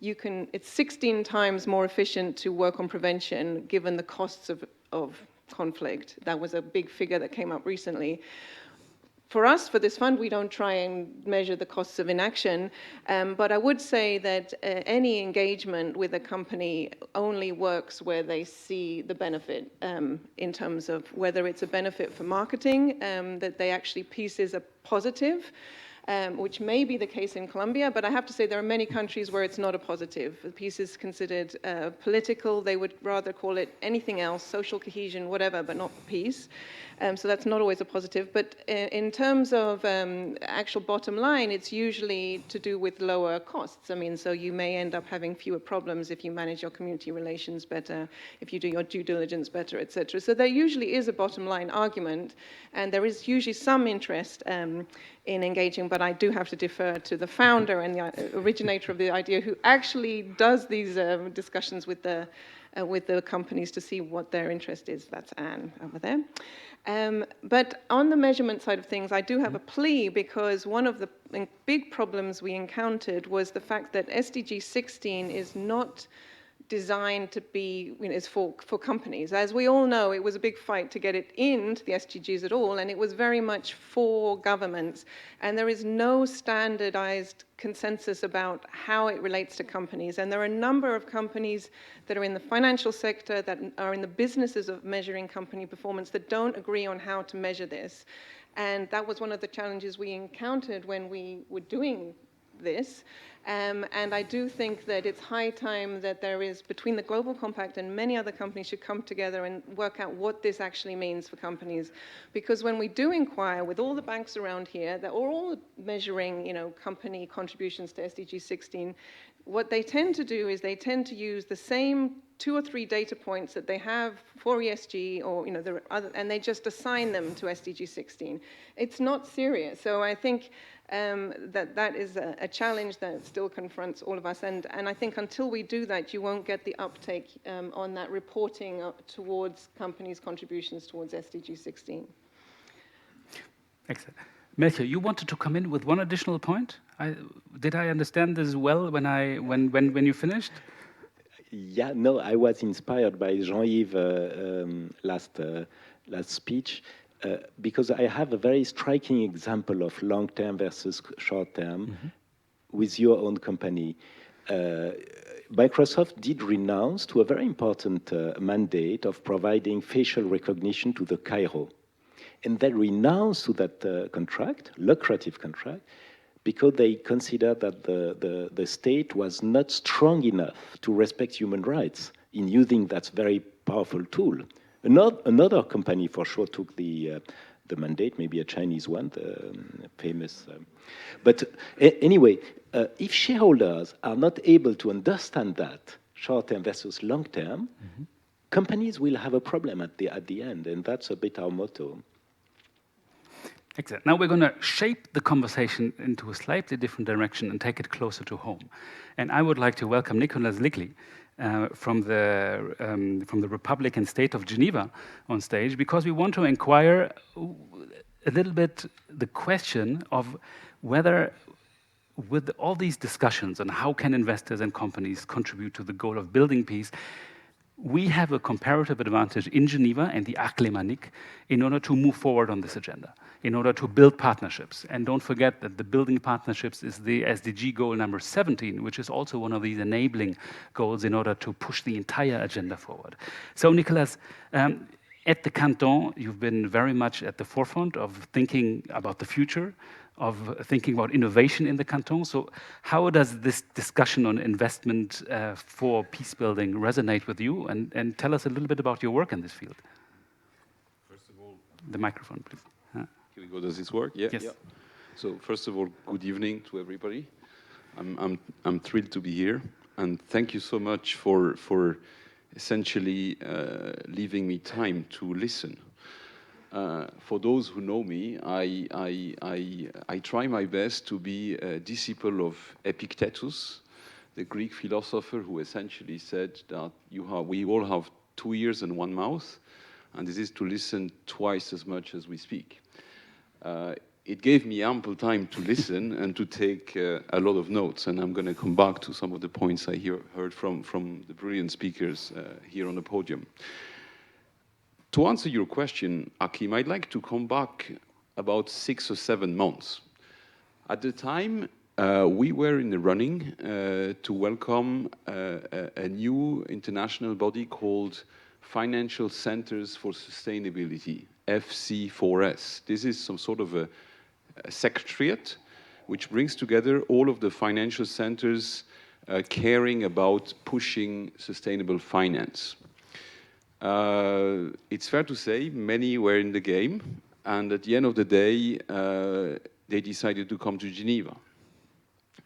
it's 16 times more efficient to work on prevention given the costs of conflict. That was a big figure that came up recently. For us, for this fund, we don't try and measure the costs of inaction, but I would say that any engagement with a company only works where they see the benefit in terms of whether it's a benefit for marketing, that they actually Peace is a positive, which may be the case in Colombia, but I have to say there are many countries where it's not a positive. Peace is considered political. They would rather call it anything else, social cohesion, whatever, but not peace. So that's not always a positive. But in terms of actual bottom line, it's usually to do with lower costs. I mean, so you may end up having fewer problems if you manage your community relations better, if you do your due diligence better, etc. So there usually is a bottom line argument, and there is usually some interest in engaging, but I do have to defer to the founder and the originator of the idea who actually does these discussions with the companies to see what their interest is. That's Anne over there. But on the measurement side of things, I do have a plea, because one of the big problems we encountered was the fact that SDG 16 is not designed to be, is for companies. As we all know, it was a big fight to get it into the SDGs at all, and it was very much for governments. And there is no standardized consensus about how it relates to companies. And there are a number of companies that are in the financial sector, that are in the businesses of measuring company performance, that don't agree on how to measure this. And that was one of the challenges we encountered when we were doing this. And I do think that it's high time that there is, between the Global Compact and many other companies, should come together and work out what this actually means for companies. Because when we do inquire with all the banks around here, they're all measuring, company contributions to SDG 16, what they tend to do is they tend to use the same 2 or 3 data points that they have for ESG, or there are other, and they just assign them to SDG 16. It's not serious. So I think that is a challenge that still confronts all of us. And I think until we do that, you won't get the uptake on that reporting towards companies' contributions towards SDG 16. Excellent. Melchior, you wanted to come in with one additional point? Did I understand this well when you finished? Yeah, no, I was inspired by Jean-Yves' last speech, because I have a very striking example of long-term versus short-term with your own company. Microsoft did renounce to a very important mandate of providing facial recognition to the Cairo. And they renounced to that contract, lucrative contract, because they considered that the state was not strong enough to respect human rights in using that very powerful tool. Another company for sure took the mandate, maybe a Chinese one, the famous. But anyway, if shareholders are not able to understand that short-term versus long-term, companies will have a problem at the end, and that's a bit our motto. Excellent. Now we're going to shape the conversation into a slightly different direction and take it closer to home. And I would like to welcome Nicolas Ligley from the Republic and State of Geneva on stage, because we want to inquire a little bit the question of whether, with all these discussions on how can investors and companies contribute to the goal of building peace, we have a comparative advantage in Geneva and the Arc Lémanique in order to move forward on this agenda, in order to build partnerships. And don't forget that the building partnerships is the SDG goal number 17, which is also one of these enabling goals in order to push the entire agenda forward. So, Nicolas, at the Canton, you've been very much at the forefront of thinking about the future, of thinking about innovation in the canton. So how does this discussion on investment for peace building resonate with you? And tell us a little bit about your work in this field. First of all, the microphone, please. Here we go. Does this work? Yeah. Yes. Yeah. So first of all, good evening to everybody. I'm thrilled to be here, and thank you so much for essentially leaving me time to listen. For those who know me, I try my best to be a disciple of Epictetus, the Greek philosopher who essentially said that we all have 2 ears and 1 mouth, and this is to listen twice as much as we speak. It gave me ample time to listen and to take a lot of notes, and I'm going to come back to some of the points I heard from the brilliant speakers here on the podium. To answer your question, Akim, I'd like to come back about 6 or 7 months. At the time, we were in the running to welcome a new international body called Financial Centers for Sustainability, FC4S. This is some sort of a secretariat which brings together all of the financial centers caring about pushing sustainable finance. It's fair to say many were in the game, and at the end of the day, they decided to come to Geneva.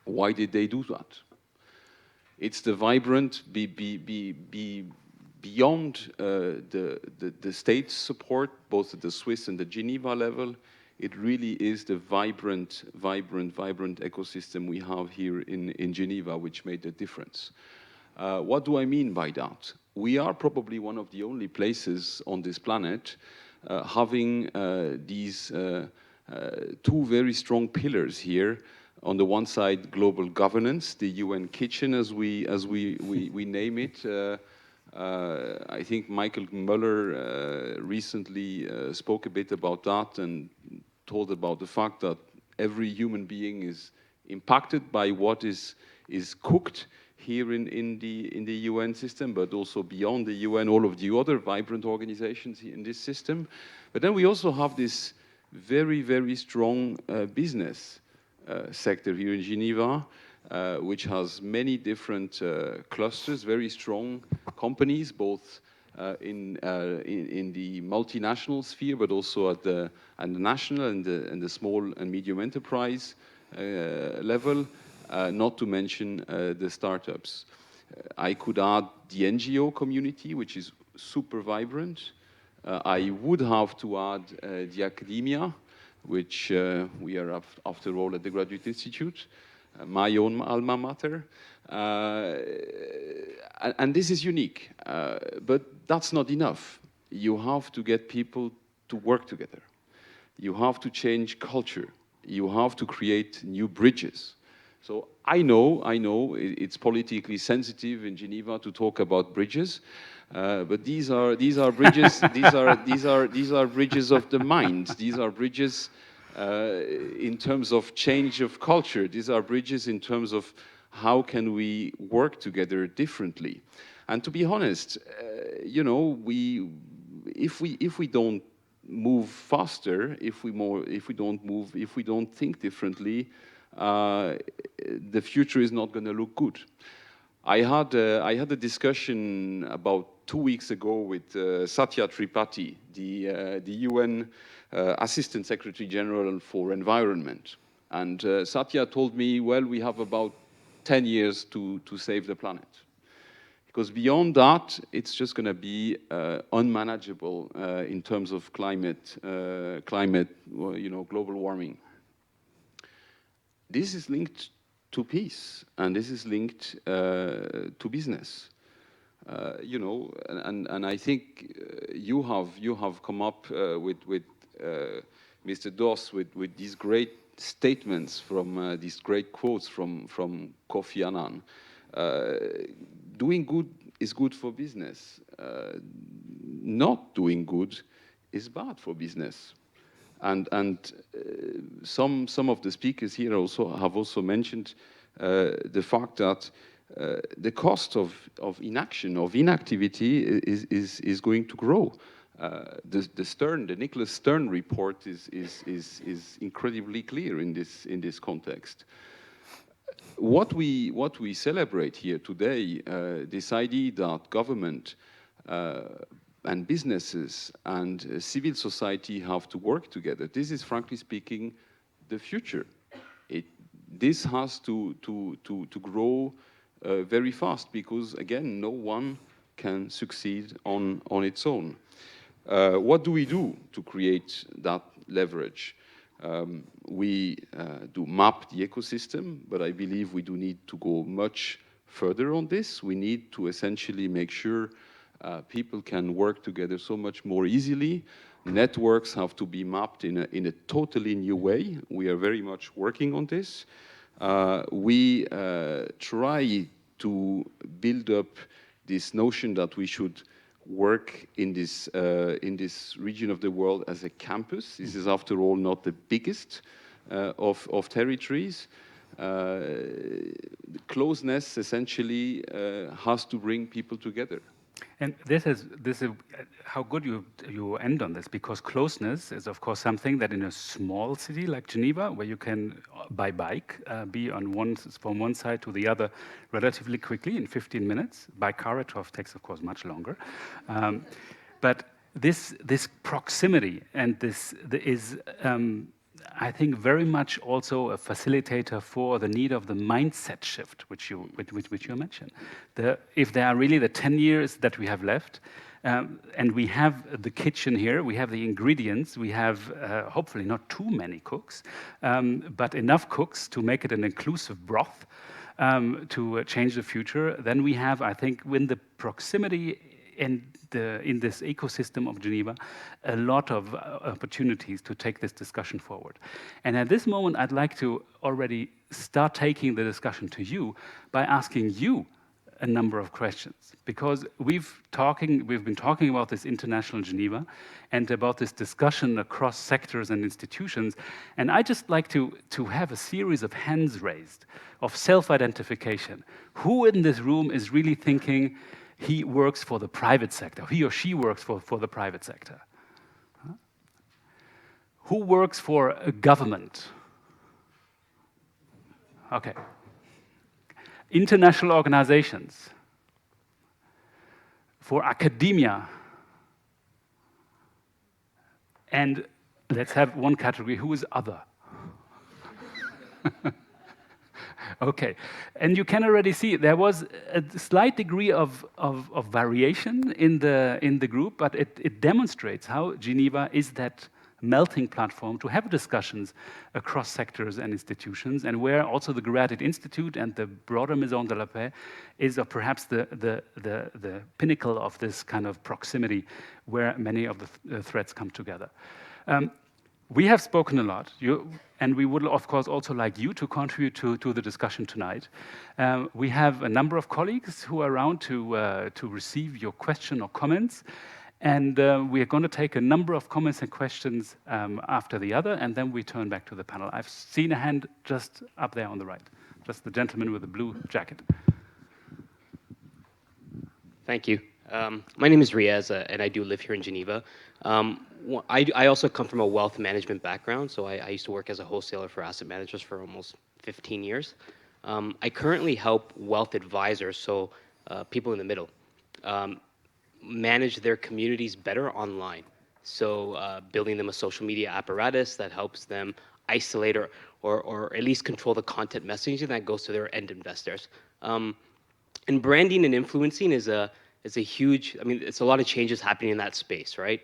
Why did they do that? It's the vibrant, beyond the state's support, both at the Swiss and the Geneva level. It really is the vibrant ecosystem we have here in Geneva, which made the difference. What do I mean by that? We are probably one of the only places on this planet having these 2 very strong pillars here. On the one side, global governance, the UN kitchen, as we name it. I think Michael Muller recently spoke a bit about that and told about the fact that every human being is impacted by what is cooked here in the UN system, but also beyond the UN, all of the other vibrant organizations in this system. But then we also have this very, very strong business sector here in Geneva, which has many different clusters, very strong companies, both in the multinational sphere, but also at the national and the small and medium enterprise level. Not to mention the startups. I could add the NGO community, which is super vibrant. I would have to add the academia, which we are, after all, at the Graduate Institute, my own alma mater. And this is unique, but that's not enough. You have to get people to work together. You have to change culture. You have to create new bridges. So I know it's politically sensitive in Geneva to talk about bridges, but these are bridges. these are bridges of the mind. These are bridges in terms of change of culture. These are bridges in terms of how can we work together differently. And to be honest, if we don't move faster, if we don't think differently, the future is not going to look good. I had a discussion about 2 weeks ago with Satya Tripathi, the UN Assistant Secretary General for Environment. And Satya told me, well, we have about 10 years to save the planet. Because beyond that, it's just going to be unmanageable in terms of climate, global warming. This is linked to peace, and this is linked to business. And I think you have come up with Mr. Doss with these great statements from these great quotes from Kofi Annan. Doing good is good for business. Not doing good is bad for business. And some of the speakers here have also mentioned the fact that the cost of inaction, of inactivity, is going to grow. The Nicholas Stern report is incredibly clear in this context. What we celebrate here today, this idea that government and businesses and civil society have to work together. This is, frankly speaking, the future. This has to grow very fast because, again, no one can succeed on its own. What do we do to create that leverage? We do map the ecosystem, but I believe we do need to go much further on this. We need to essentially make sure people can work together so much more easily. Networks have to be mapped in a totally new way. We are very much working on this. We try to build up this notion that we should work in this region of the world as a campus. This is, after all, not the biggest of territories. Closeness essentially has to bring people together. And this is how good you end on this, because closeness is, of course, something that in a small city like Geneva, where you can by bike be from one side to the other relatively quickly in 15 minutes. By car it takes, of course, much longer. But this proximity and this is, I think, very much also a facilitator for the need of the mindset shift, which you mentioned. If there are really the 10 years that we have left, and we have the kitchen here, we have the ingredients, we have hopefully not too many cooks, but enough cooks to make it an inclusive broth to change the future, then we have, I think, in the proximity in this ecosystem of Geneva, a lot of opportunities to take this discussion forward. And at this moment, I'd like to already start taking the discussion to you by asking you a number of questions, because we've been talking about this international Geneva and about this discussion across sectors and institutions, and I just like to have a series of hands raised, of self-identification. Who in this room is really thinking he works for the private sector, he or she works for the private sector? Huh? Who works for a government? Okay. International organizations, for academia, and let's have one category, who is other? Okay, and you can already see there was a slight degree of variation in the group, but it demonstrates how Geneva is that melting platform to have discussions across sectors and institutions, and where also the Graduate Institute and the broader Maison de la Paix is perhaps the pinnacle of this kind of proximity where many of the threads come together. We have spoken a lot, and we would, of course, also like you to contribute to the discussion tonight. We have a number of colleagues who are around to receive your question or comments, and we are going to take a number of comments and questions after the other, and then we turn back to the panel. I've seen a hand just up there on the right, just the gentleman with the blue jacket. Thank you. My name is Riaz, and I do live here in Geneva. I also come from a wealth management background, so I used to work as a wholesaler for asset managers for almost 15 years. I currently help wealth advisors, so people in the middle, manage their communities better online. So building them a social media apparatus that helps them isolate or at least control the content messaging that goes to their end investors. And branding and influencing is a huge, I mean, it's a lot of changes happening in that space, right?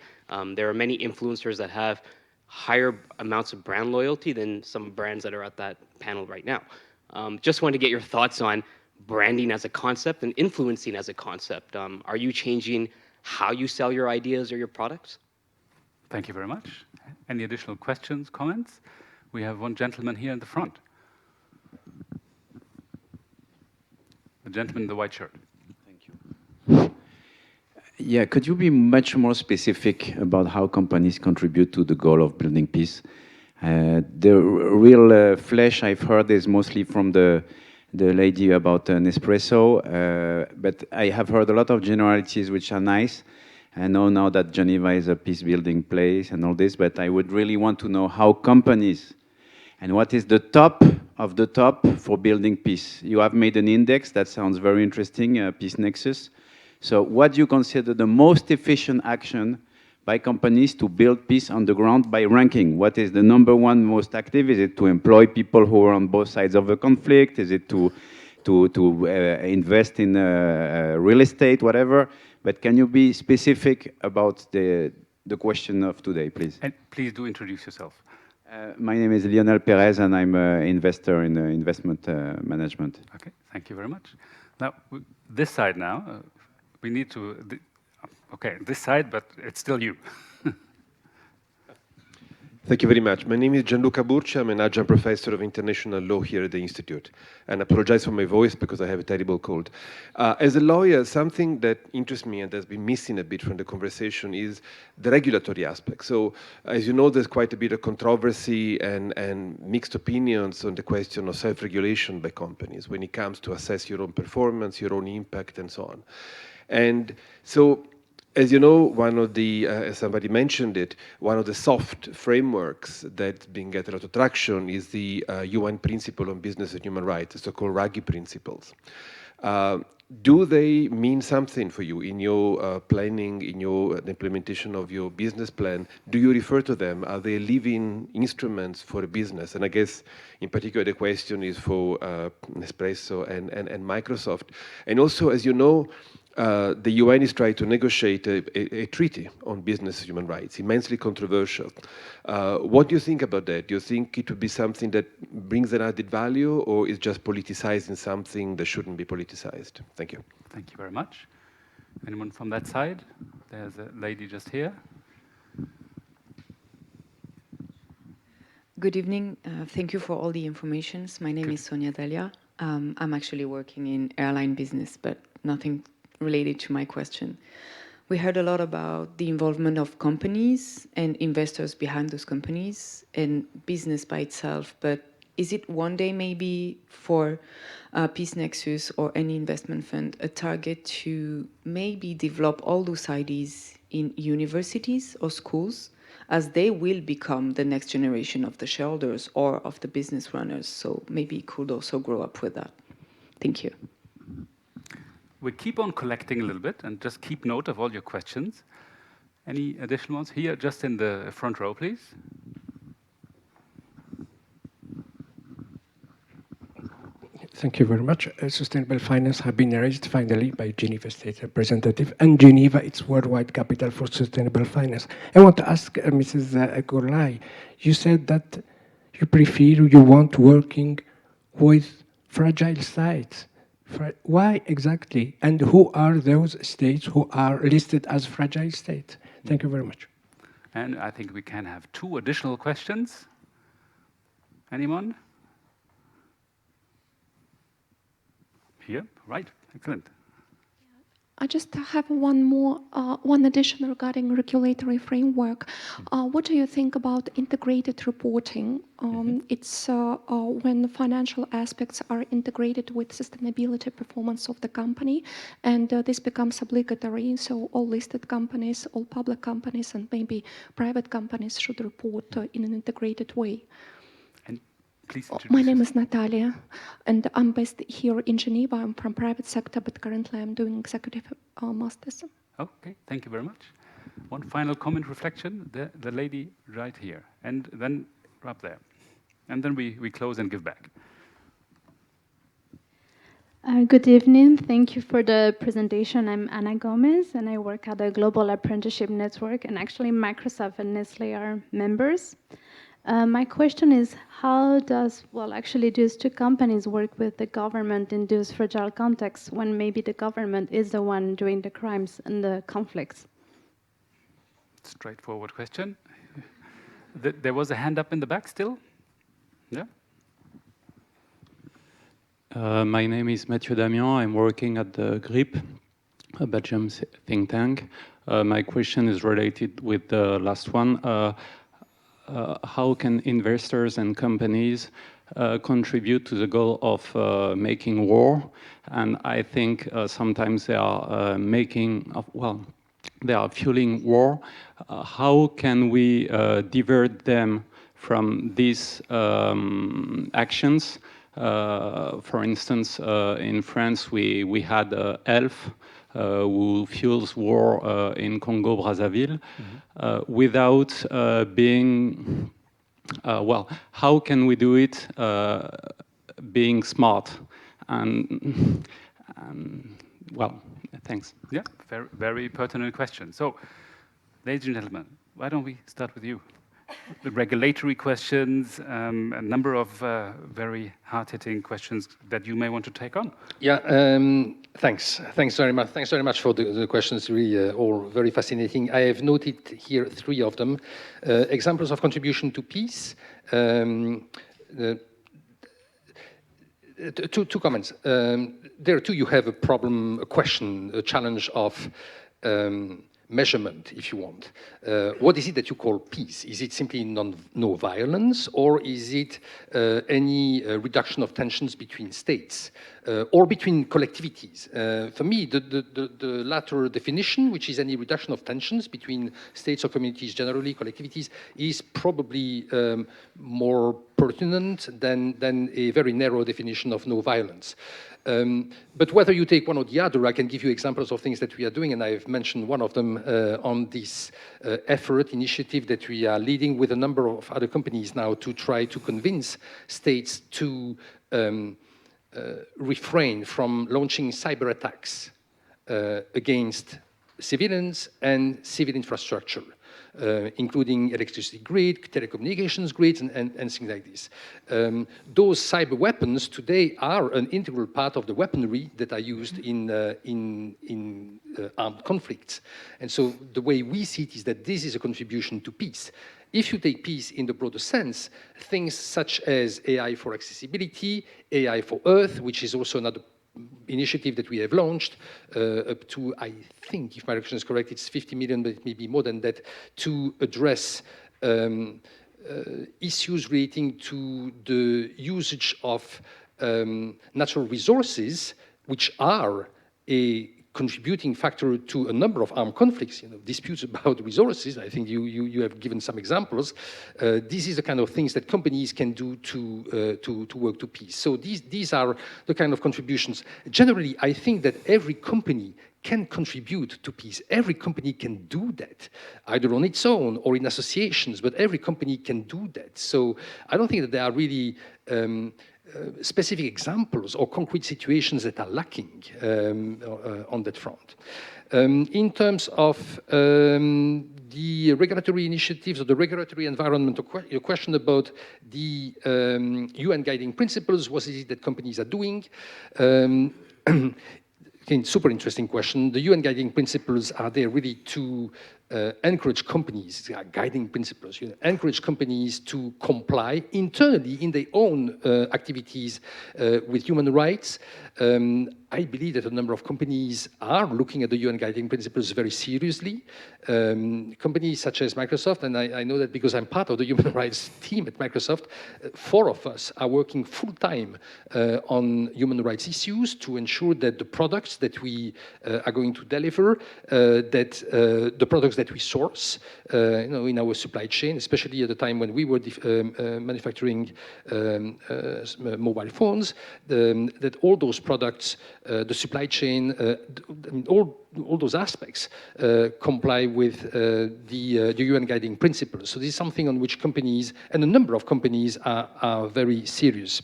There are many influencers that have higher amounts of brand loyalty than some brands that are at that panel right now. Just wanted to get your thoughts on branding as a concept and influencing as a concept. Are you changing how you sell your ideas or your products? Thank you very much. Any additional questions, comments? We have one gentleman here in the front. The gentleman in the white shirt. Thank you. Yeah, could you be much more specific about how companies contribute to the goal of building peace? The real flesh I've heard is mostly from the lady about Nespresso, but I have heard a lot of generalities which are nice. I know now that Geneva is a peace-building place and all this, but I would really want to know how companies and what is the top of the top for building peace. You have made an index that sounds very interesting, Peace Nexus. So what do you consider the most efficient action by companies to build peace on the ground by ranking? What is the #1 most active? Is it to employ people who are on both sides of the conflict? Is it to invest in real estate, whatever? But can you be specific about the question of today, please? And please do introduce yourself. My name is Lionel Perez, and I'm an investor in investment management. Okay, thank you very much. Now, this side now, we need to, okay, this side, but it's still you. Thank you very much. My name is Gianluca Burci. I'm an adjunct professor of international law here at the Institute. And I apologize for my voice because I have a terrible cold. As a lawyer, something that interests me and has been missing a bit from the conversation is the regulatory aspect. So, as you know, there's quite a bit of controversy and mixed opinions on the question of self-regulation by companies when it comes to assess your own performance, your own impact, and so on. And so, as you know, one of the, as somebody mentioned it, one of the soft frameworks that's been getting a lot of traction is the UN Principle on Business and Human Rights, the so-called RAGI principles. Do they mean something for you in your planning, in your implementation of your business plan? Do you refer to them? Are they living instruments for a business? And I guess, in particular, the question is for Nespresso and Microsoft. And also, as you know, the UN is trying to negotiate a treaty on business and human rights, immensely controversial. What do you think about that? Do you think it would be something that brings an added value, or is just politicizing something that shouldn't be politicized? Thank you. Thank you very much. Anyone from that side? There's a lady just here. Good evening. Thank you for all the information. My name is Sonia Dalia. I'm actually working in airline business, but nothing related to my question. We heard a lot about the involvement of companies and investors behind those companies and business by itself, but is it one day maybe for Peace Nexus or any investment fund a target to maybe develop all those ideas in universities or schools, as they will become the next generation of the shareholders or of the business runners? So maybe it could also grow up with that. Thank you. We keep on collecting a little bit and just keep note of all your questions. Any additional ones? Here, just in the front row, please. Thank you very much. Sustainable finance have been raised finally by Geneva State representative, and Geneva, it's worldwide capital for sustainable finance. I want to ask Mrs. Gourlay, you said that you prefer, you want working with fragile states. Why exactly? And who are those states who are listed as fragile states? Thank you very much. And I think we can have 2 additional questions. Anyone? Here, right, excellent. I just have one addition regarding regulatory framework. What do you think about integrated reporting? It's when financial aspects are integrated with sustainability performance of the company, and this becomes obligatory. So all listed companies, all public companies, and maybe private companies should report in an integrated way. Please My name is Natalia, and I'm based here in Geneva. I'm from private sector, but currently I'm doing executive masters. Okay, thank you very much. One final comment, reflection, the lady right here, and then up there. And then we close and give back. Good evening. Thank you for the presentation. I'm Ana Gomez, and I work at the Global Apprenticeship Network, and actually Microsoft and Nestle are members. My question is, how does, actually these two companies work with the government in those fragile contexts when maybe the government is the one doing the crimes and the conflicts? Straightforward question. There was a hand up in the back still? Yeah? My name is Mathieu Damian. I'm working at the GRIP, a Belgium think tank. My question is related with the last one. How can investors and companies contribute to the goal of making war? And I think sometimes they are they are fueling war. How can we divert them from these actions? For instance, in France, we had ELF, who fuels war in Congo-Brazzaville, without being, how can we do it being smart? And thanks. Yeah, very, very pertinent question. So, ladies and gentlemen, why don't we start with you? The regulatory questions, a number of very hard-hitting questions that you may want to take on. Yeah, thanks. Thanks very much. Thanks very much for the questions. Really, all very fascinating. I have noted here 3 of them. Examples of contribution to peace. 2 comments. There too, you have a problem, a question, a challenge of measurement, if you want. What is it that you call peace? Is it simply no violence, or is it any reduction of tensions between states or between collectivities? For me, the latter definition, which is any reduction of tensions between states or communities generally, collectivities, is probably more pertinent than a very narrow definition of no violence. But whether you take one or the other, I can give you examples of things that we are doing, and I've mentioned one of them on this initiative that we are leading with a number of other companies now to try to convince states to refrain from launching cyber attacks against civilians and civil infrastructure. Including electricity grid, telecommunications grids, and things like this. Those cyber weapons today are an integral part of the weaponry that are used in armed conflicts. And so the way we see it is that this is a contribution to peace. If you take peace in the broader sense, things such as AI for accessibility, AI for Earth, which is also another initiative that we have launched up to, I think, if my recollection is correct, it's 50 million, but it may be more than that, to address issues relating to the usage of natural resources, which are a contributing factor to a number of armed conflicts, disputes about resources. I think you have given some examples. This is the kind of things that companies can do to work to peace. So these are the kind of contributions. Generally, I think that every company can contribute to peace. Every company can do that, either on its own or in associations, but every company can do that. So I don't think that there are really specific examples or concrete situations that are lacking on that front. In terms of the regulatory initiatives or the regulatory environment, your question about the UN guiding principles, what is it that companies are doing? Again, super interesting question. The UN guiding principles are there really to encourage companies, guiding principles, encourage companies to comply internally in their own activities with human rights. I believe that a number of companies are looking at the UN guiding principles very seriously. Companies such as Microsoft, and I know that because I'm part of the human rights team at Microsoft, 4 of us are working full-time on human rights issues to ensure that the products that we are going to deliver, that the products that we source, in our supply chain, especially at the time when we were manufacturing mobile phones, that all those products, the supply chain, all those aspects comply with the UN guiding principles. So this is something on which companies, and a number of companies, are very serious.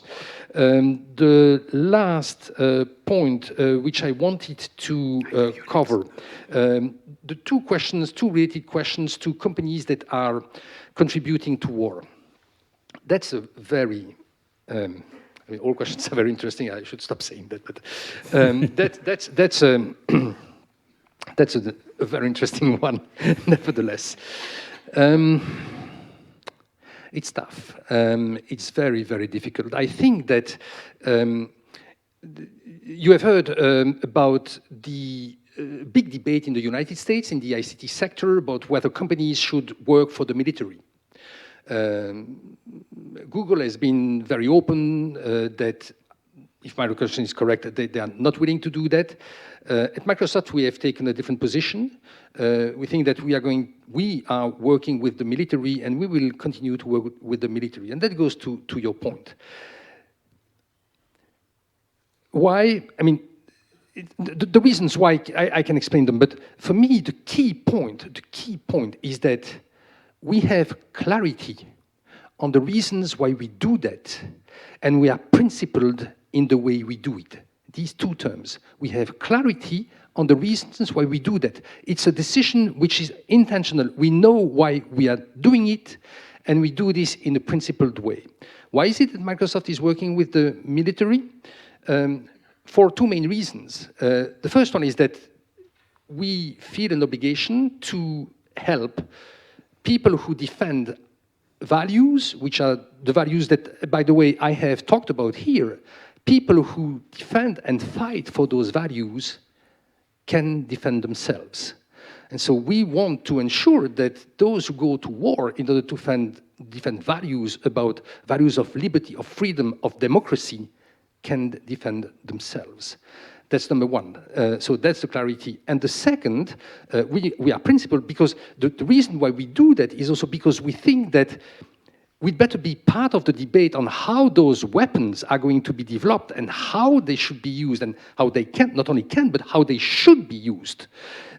The last point which I wanted to cover, the two related questions to companies that are contributing to war. That's a very all questions are very interesting. I should stop saying that, but that's a very interesting one, nevertheless. It's tough. It's very, very difficult. I think that you have heard about the big debate in the United States in the ICT sector about whether companies should work for the military. Google has been very open that, if my recollection is correct, they are not willing to do that. At Microsoft, we have taken a different position. We think that we are working with the military, and we will continue to work with the military. And that goes to your point. Why? I mean, the reasons why I can explain them, but for me, the key point is that we have clarity on the reasons why we do that, and we are principled in the way we do it. These two terms. We have clarity on the reasons why we do that. It's a decision which is intentional. We know why we are doing it, and we do this in a principled way. Why is it that Microsoft is working with the military? For 2 main reasons. The first one is that we feel an obligation to help people who defend values, which are the values that, by the way, I have talked about here. People who defend and fight for those values can defend themselves. And so we want to ensure that those who go to war in order to defend values about values of liberty, of freedom, of democracy, can defend themselves. That's number one. So that's the clarity. And the second, we are principled because the reason why we do that is also because we think that we'd better be part of the debate on how those weapons are going to be developed and how they should be used and how they can, not only can, but how they should be used.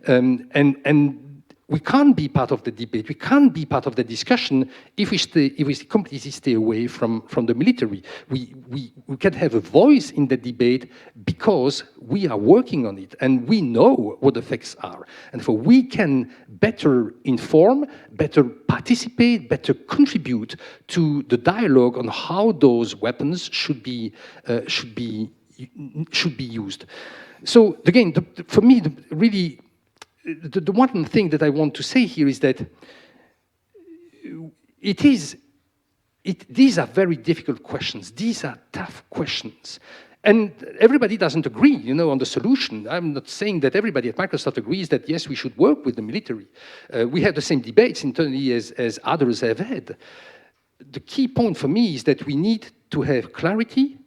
And we can't be part of the debate, we can't be part of the discussion if we completely stay away from the military. We can have a voice in the debate because we are working on it and we know what the facts are. And so we can better inform, better participate, better contribute to the dialogue on how those weapons should be used. So again, for me, really, the one thing that I want to say here is that these are very difficult questions. These are tough questions. And everybody doesn't agree, on the solution. I'm not saying that everybody at Microsoft agrees that, yes, we should work with the military. We have the same debates internally as others have had. The key point for me is that we need to have clarity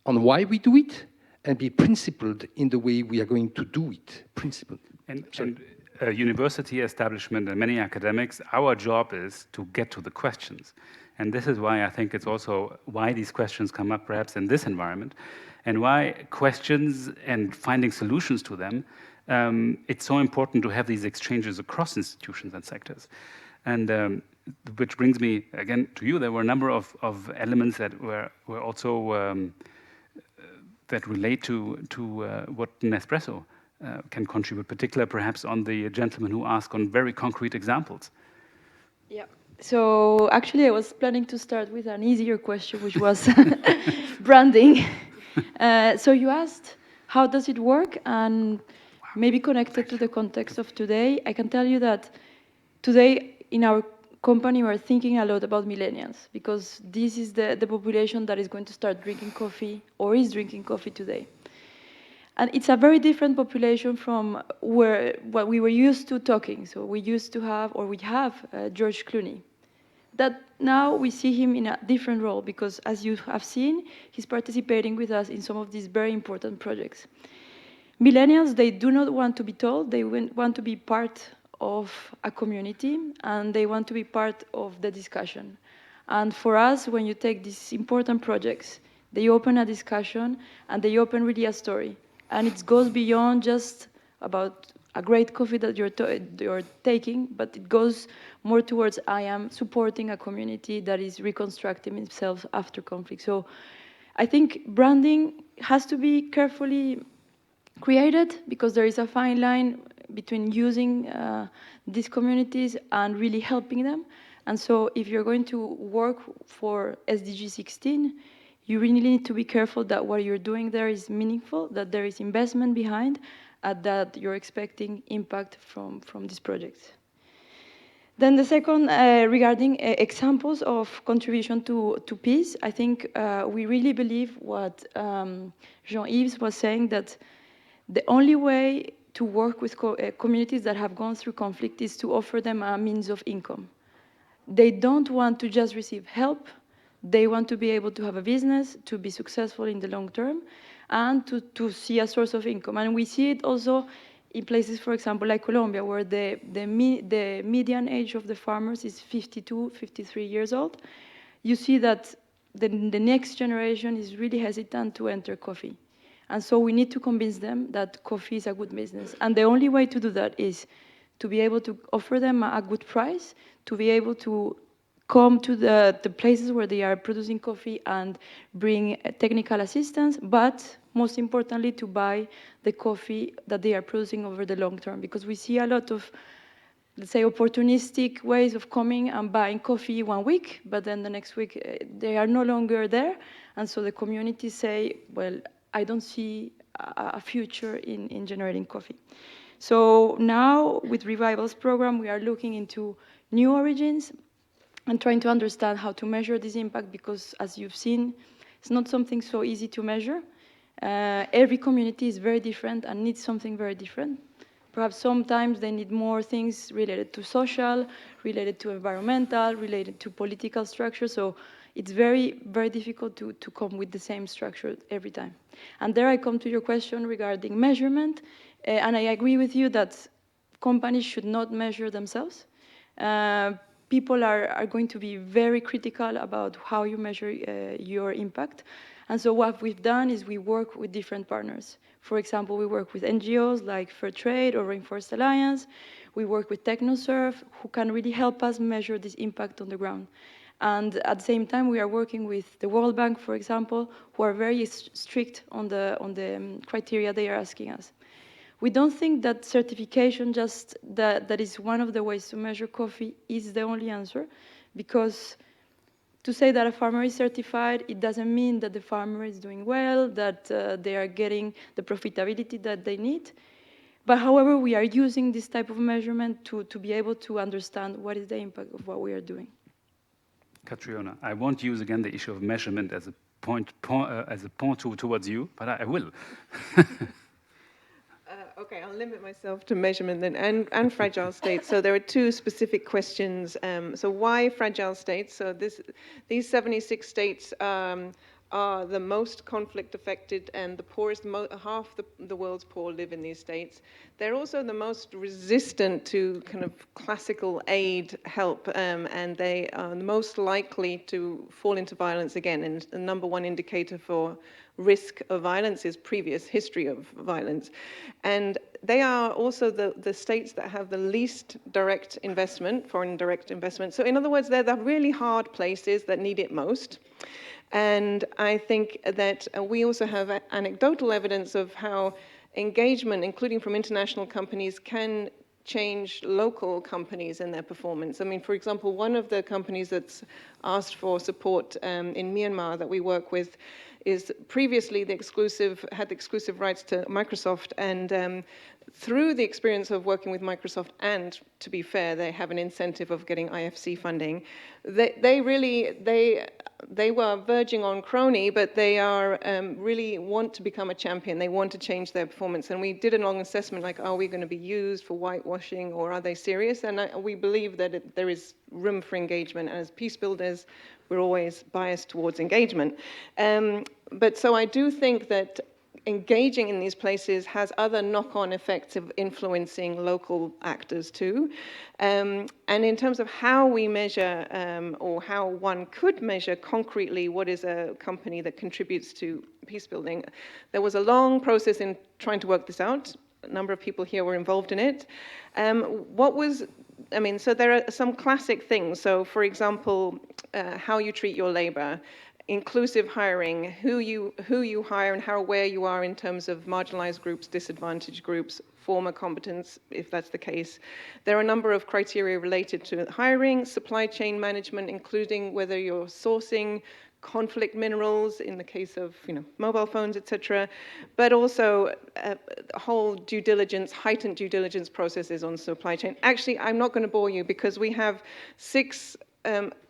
on why we do it and be principled in the way we are going to do it. Principled. And university establishment and many academics, our job is to get to the questions. And this is why I think it's also why these questions come up perhaps in this environment and why questions and finding solutions to them, it's so important to have these exchanges across institutions and sectors. And which brings me again to you. There were a number of elements that were also that relate to what Nespresso can contribute, particularly perhaps on the gentleman who asked on very concrete examples. Yeah. So actually, I was planning to start with an easier question, which was branding. So you asked, how does it work? And maybe connected to the context of today, I can tell you that today in our company, we're thinking a lot about millennials, because this is the population that is going to start drinking coffee or is drinking coffee today. And it's a very different population from what we were used to talking. So we used to have, or we have, George Clooney. That now we see him in a different role because, as you have seen, he's participating with us in some of these very important projects. Millennials, they do not want to be told, they want to be part of a community, and they want to be part of the discussion. And for us, when you take these important projects, they open a discussion, and they open really a story. And it goes beyond just about a great coffee that you're taking, but it goes more towards I am supporting a community that is reconstructing itself after conflict. So I think branding has to be carefully created because there is a fine line between using these communities and really helping them. And so if you're going to work for SDG 16, you really need to be careful that what you're doing there is meaningful, that there is investment behind, and that you're expecting impact from these projects. Then the second, regarding examples of contribution to peace, I think we really believe what Jean-Yves was saying, that the only way to work with communities that have gone through conflict is to offer them a means of income. They don't want to just receive help. They want to be able to have a business, to be successful in the long term, and to see a source of income. And we see it also in places, for example, like Colombia, where the median age of the farmers is 52, 53 years old. You see that the next generation is really hesitant to enter coffee. And so we need to convince them that coffee is a good business. And the only way to do that is to be able to offer them a good price, to be able to come to the places where they are producing coffee and bring technical assistance, but most importantly, to buy the coffee that they are producing over the long term. Because we see a lot of, let's say, opportunistic ways of coming and buying coffee 1 week, but then the next week they are no longer there. And so the communities say, well, I don't see a future in generating coffee. So now with Revival's program, we are looking into new origins and trying to understand how to measure this impact, because as you've seen, it's not something so easy to measure. Every community is very different and needs something very different. Perhaps sometimes they need more things related to social, related to environmental, related to political structure. So it's very, very difficult to come with the same structure every time. And there I come to your question regarding measurement. And I agree with you that companies should not measure themselves. People are going to be very critical about how you measure your impact. And so what we've done is we work with different partners. For example, we work with NGOs like Fair Trade or Rainforest Alliance. We work with TechnoServe, who can really help us measure this impact on the ground. And at the same time, we are working with the World Bank, for example, who are very strict on the criteria they are asking us. We don't think that certification, just that is one of the ways to measure coffee, is the only answer, because to say that a farmer is certified, it doesn't mean that the farmer is doing well, that they are getting the profitability that they need. But however, we are using this type of measurement to be able to understand what is the impact of what we are doing. Catriona, I won't use again the issue of measurement as a point towards you, but I will. Okay, I'll limit myself to measurement then, and fragile states. So there are two specific questions. So why fragile states? So these 76 states are the most conflict affected, and the poorest, half the world's poor live in these states. They're also the most resistant to kind of classical aid help, and they are the most likely to fall into violence again. And the number one indicator for risk of violence is previous history of violence. And they are also the states that have the least direct investment, foreign direct investment. So in other words, they're the really hard places that need it most. And I think that we also have anecdotal evidence of how engagement, including from international companies, can change local companies and their performance. I mean, for example, one of the companies that's asked for support in Myanmar that we work with is previously had the exclusive rights to Microsoft, and through the experience of working with Microsoft, and to be fair, they have an incentive of getting IFC funding. They were verging on crony, but they are really want to become a champion. They want to change their performance, and we did a long assessment, like, are we going to be used for whitewashing, or are they serious? And we believe that there is room for engagement. As peace builders, we're always biased towards engagement. But so I do think that engaging in these places has other knock-on effects of influencing local actors too. And in terms of how we measure, or how one could measure concretely what is a company that contributes to peace building, there was a long process in trying to work this out. A number of people here were involved in it. So there are some classic things. So for example, how you treat your labor, inclusive hiring, who you hire and how aware you are in terms of marginalized groups, disadvantaged groups, former combatants, if that's the case. There are a number of criteria related to hiring, supply chain management, including whether you're sourcing conflict minerals in the case of mobile phones, etc., but also whole due diligence, heightened due diligence processes on supply chain. Actually, I'm not going to bore you because we have 6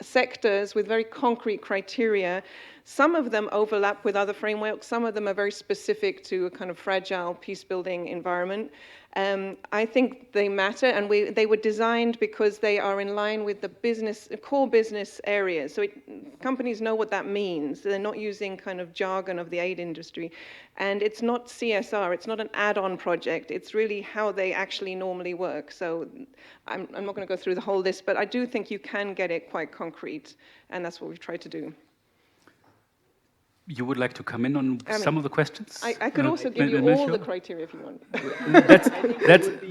sectors with very concrete criteria. Some of them overlap with other frameworks. Some of them are very specific to a kind of fragile peace-building environment. I think they matter, and they were designed because they are in line with the core business areas. So companies know what that means. They're not using kind of jargon of the aid industry. And it's not CSR. It's not an add-on project. It's really how they actually normally work. So I'm not going to go through the whole list, but I do think you can get it quite concrete, and that's what we've tried to do. You would like to come in on some of the questions? I could also give you all the criteria if you want.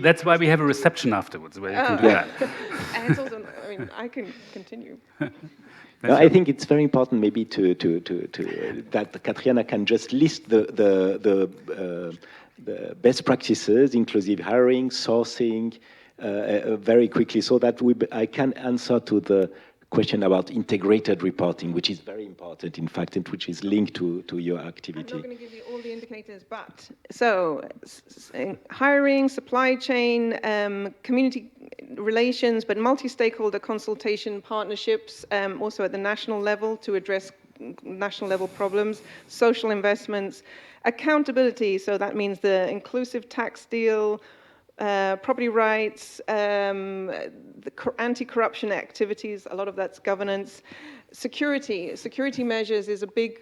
That's why we have a reception afterwards where you can do that. And it's also, I can continue. No, I think it's very important maybe to that Katriana can just list the best practices, inclusive hiring, sourcing, very quickly, so that I can answer to the question about integrated reporting, which is very important, in fact, and which is linked to your activity. I'm not going to give you all the indicators, but so hiring, supply chain, community relations, but multi-stakeholder consultation partnerships, also at the national level to address national level problems, social investments, accountability, so that means the inclusive tax deal, property rights, the anti-corruption activities, a lot of that's governance. Security measures is a big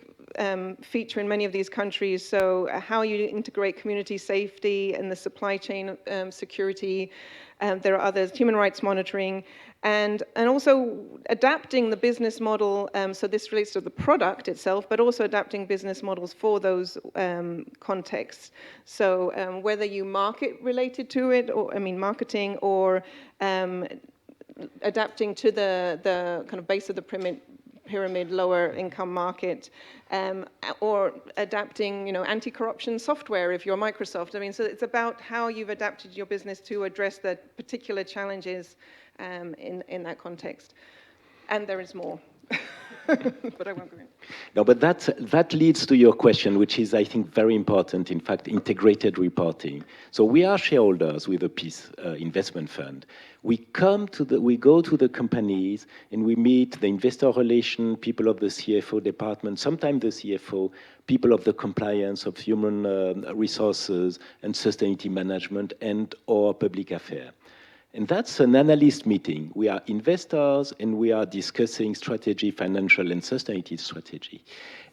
feature in many of these countries, so how you integrate community safety and the supply chain security. There are others, human rights monitoring, and also adapting the business model, so this relates to the product itself, but also adapting business models for those contexts. So whether you market related to it, or marketing, or adapting to the kind of base of the pyramid, lower income market, or adapting, anti-corruption software if you're Microsoft. So it's about how you've adapted your business to address the particular challenges in that context. And there is more, but I won't go in. No, but that leads to your question, which is, I think, very important, in fact, integrated reporting. So we are shareholders with a Peace investment fund. We go to the companies and we meet the investor relation, people of the CFO department, sometimes the CFO, people of the compliance of human resources and sustainability management and or public affairs. And that's an analyst meeting. We are investors and we are discussing strategy, financial and sustainability strategy.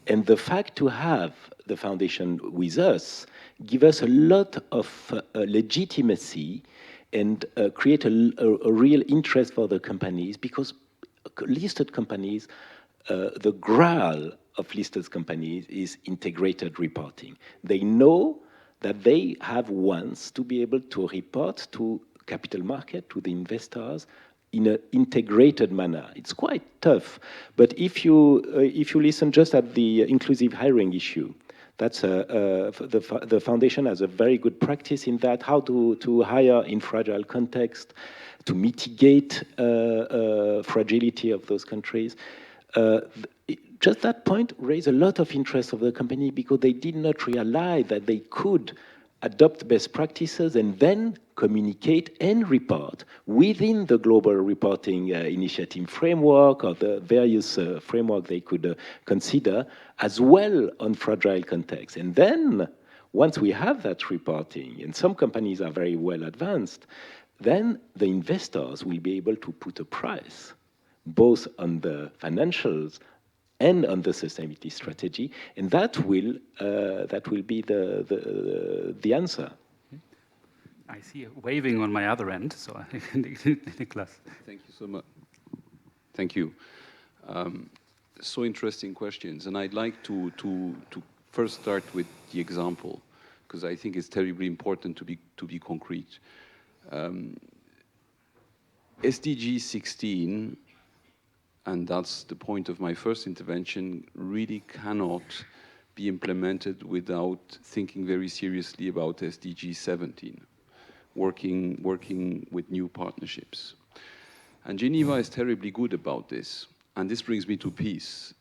And the fact to have the foundation with us give us a lot of legitimacy and create a real interest for the companies, because listed companies, the grail of listed companies is integrated reporting. They know that they have once to be able to report to capital market, to the investors, in an integrated manner. It's quite tough. But if you listen just at the inclusive hiring issue, that's the foundation has a very good practice in that, how to hire in fragile context, to mitigate fragility of those countries. Just that point raised a lot of interest of the company because they did not realize that they could adopt best practices and then communicate and report within the global reporting initiative framework or the various framework they could consider as well on fragile contexts. And then once we have that reporting, and some companies are very well advanced, then the investors will be able to put a price both on the financials and on the sustainability strategy, and that will be the answer. I see a waving on my other end, so I think Nicholas. Thank you so much. Thank you. So interesting questions, and I'd like to first start with the example, because I think it's terribly important to be concrete. SDG 16, and that's the point of my first intervention, really cannot be implemented without thinking very seriously about SDG 17, working with new partnerships. And Geneva is terribly good about this. And this brings me to peace.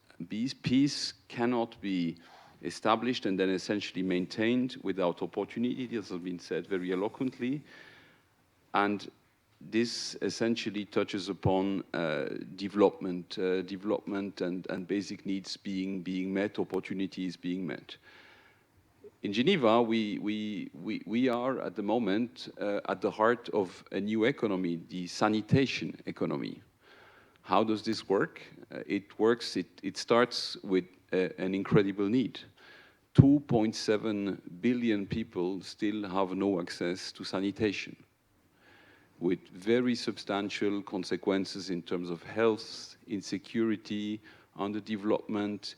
Peace cannot be established and then essentially maintained without opportunity. This has been said very eloquently. And this essentially touches upon development and basic needs being met, opportunities being met. In Geneva, we are at the moment at the heart of a new economy, the sanitation economy. How does this work? It starts with an incredible need. 2.7 billion people still have no access to sanitation, with very substantial consequences in terms of health, insecurity, underdevelopment,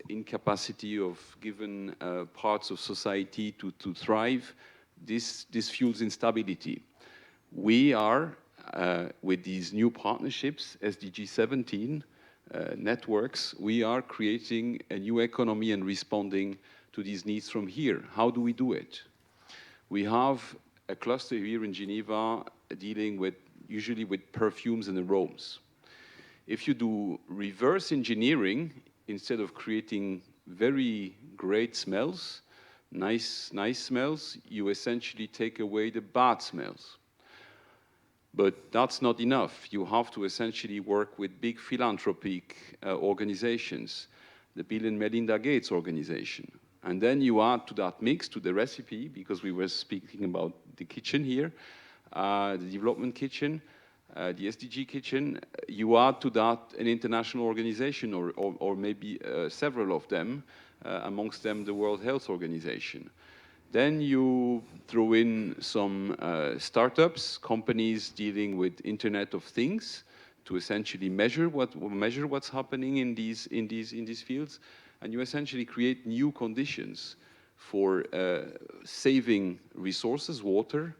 incapacity of given parts of society to thrive. This fuels instability. We are, with these new partnerships, SDG 17, networks, we are creating a new economy and responding to these needs from here. How do we do it? We have a cluster here in Geneva dealing usually with perfumes and aromas. If you do reverse engineering, instead of creating very great smells, nice smells, you essentially take away the bad smells. But that's not enough. You have to essentially work with big philanthropic organizations, the Bill and Melinda Gates organization. And then you add to that mix, to the recipe, because we were speaking about the kitchen here, the development kitchen, the SDG kitchen, you add to that an international organization or maybe several of them, amongst them the World Health Organization. Then you throw in some startups, companies dealing with Internet of Things to essentially measure what's happening in these fields, and you essentially create new conditions for saving resources, water,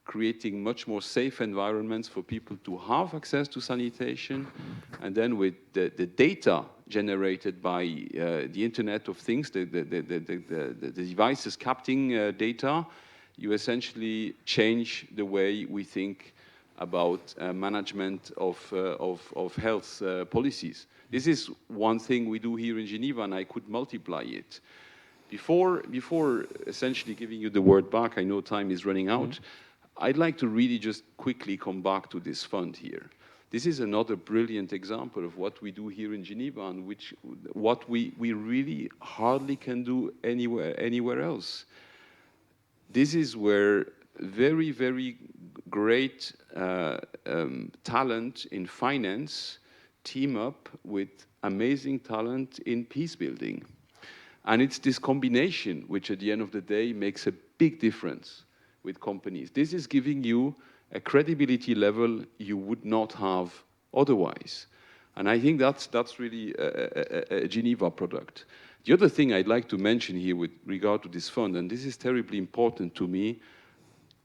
creating much more safe environments for people to have access to sanitation, and then with the data generated by the Internet of Things, the devices capturing data, you essentially change the way we think about management of health policies. This is one thing we do here in Geneva, and I could multiply it. Before essentially giving you the word back, I know time is running out, I'd like to really just quickly come back to this fund here. This is another brilliant example of what we do here in Geneva and what we really hardly can do anywhere else. This is where very, very great talent in finance team up with amazing talent in peace building. And it's this combination which at the end of the day makes a big difference with companies. This is giving you a credibility level you would not have otherwise. And I think that's really a Geneva product. The other thing I'd like to mention here with regard to this fund, and this is terribly important to me,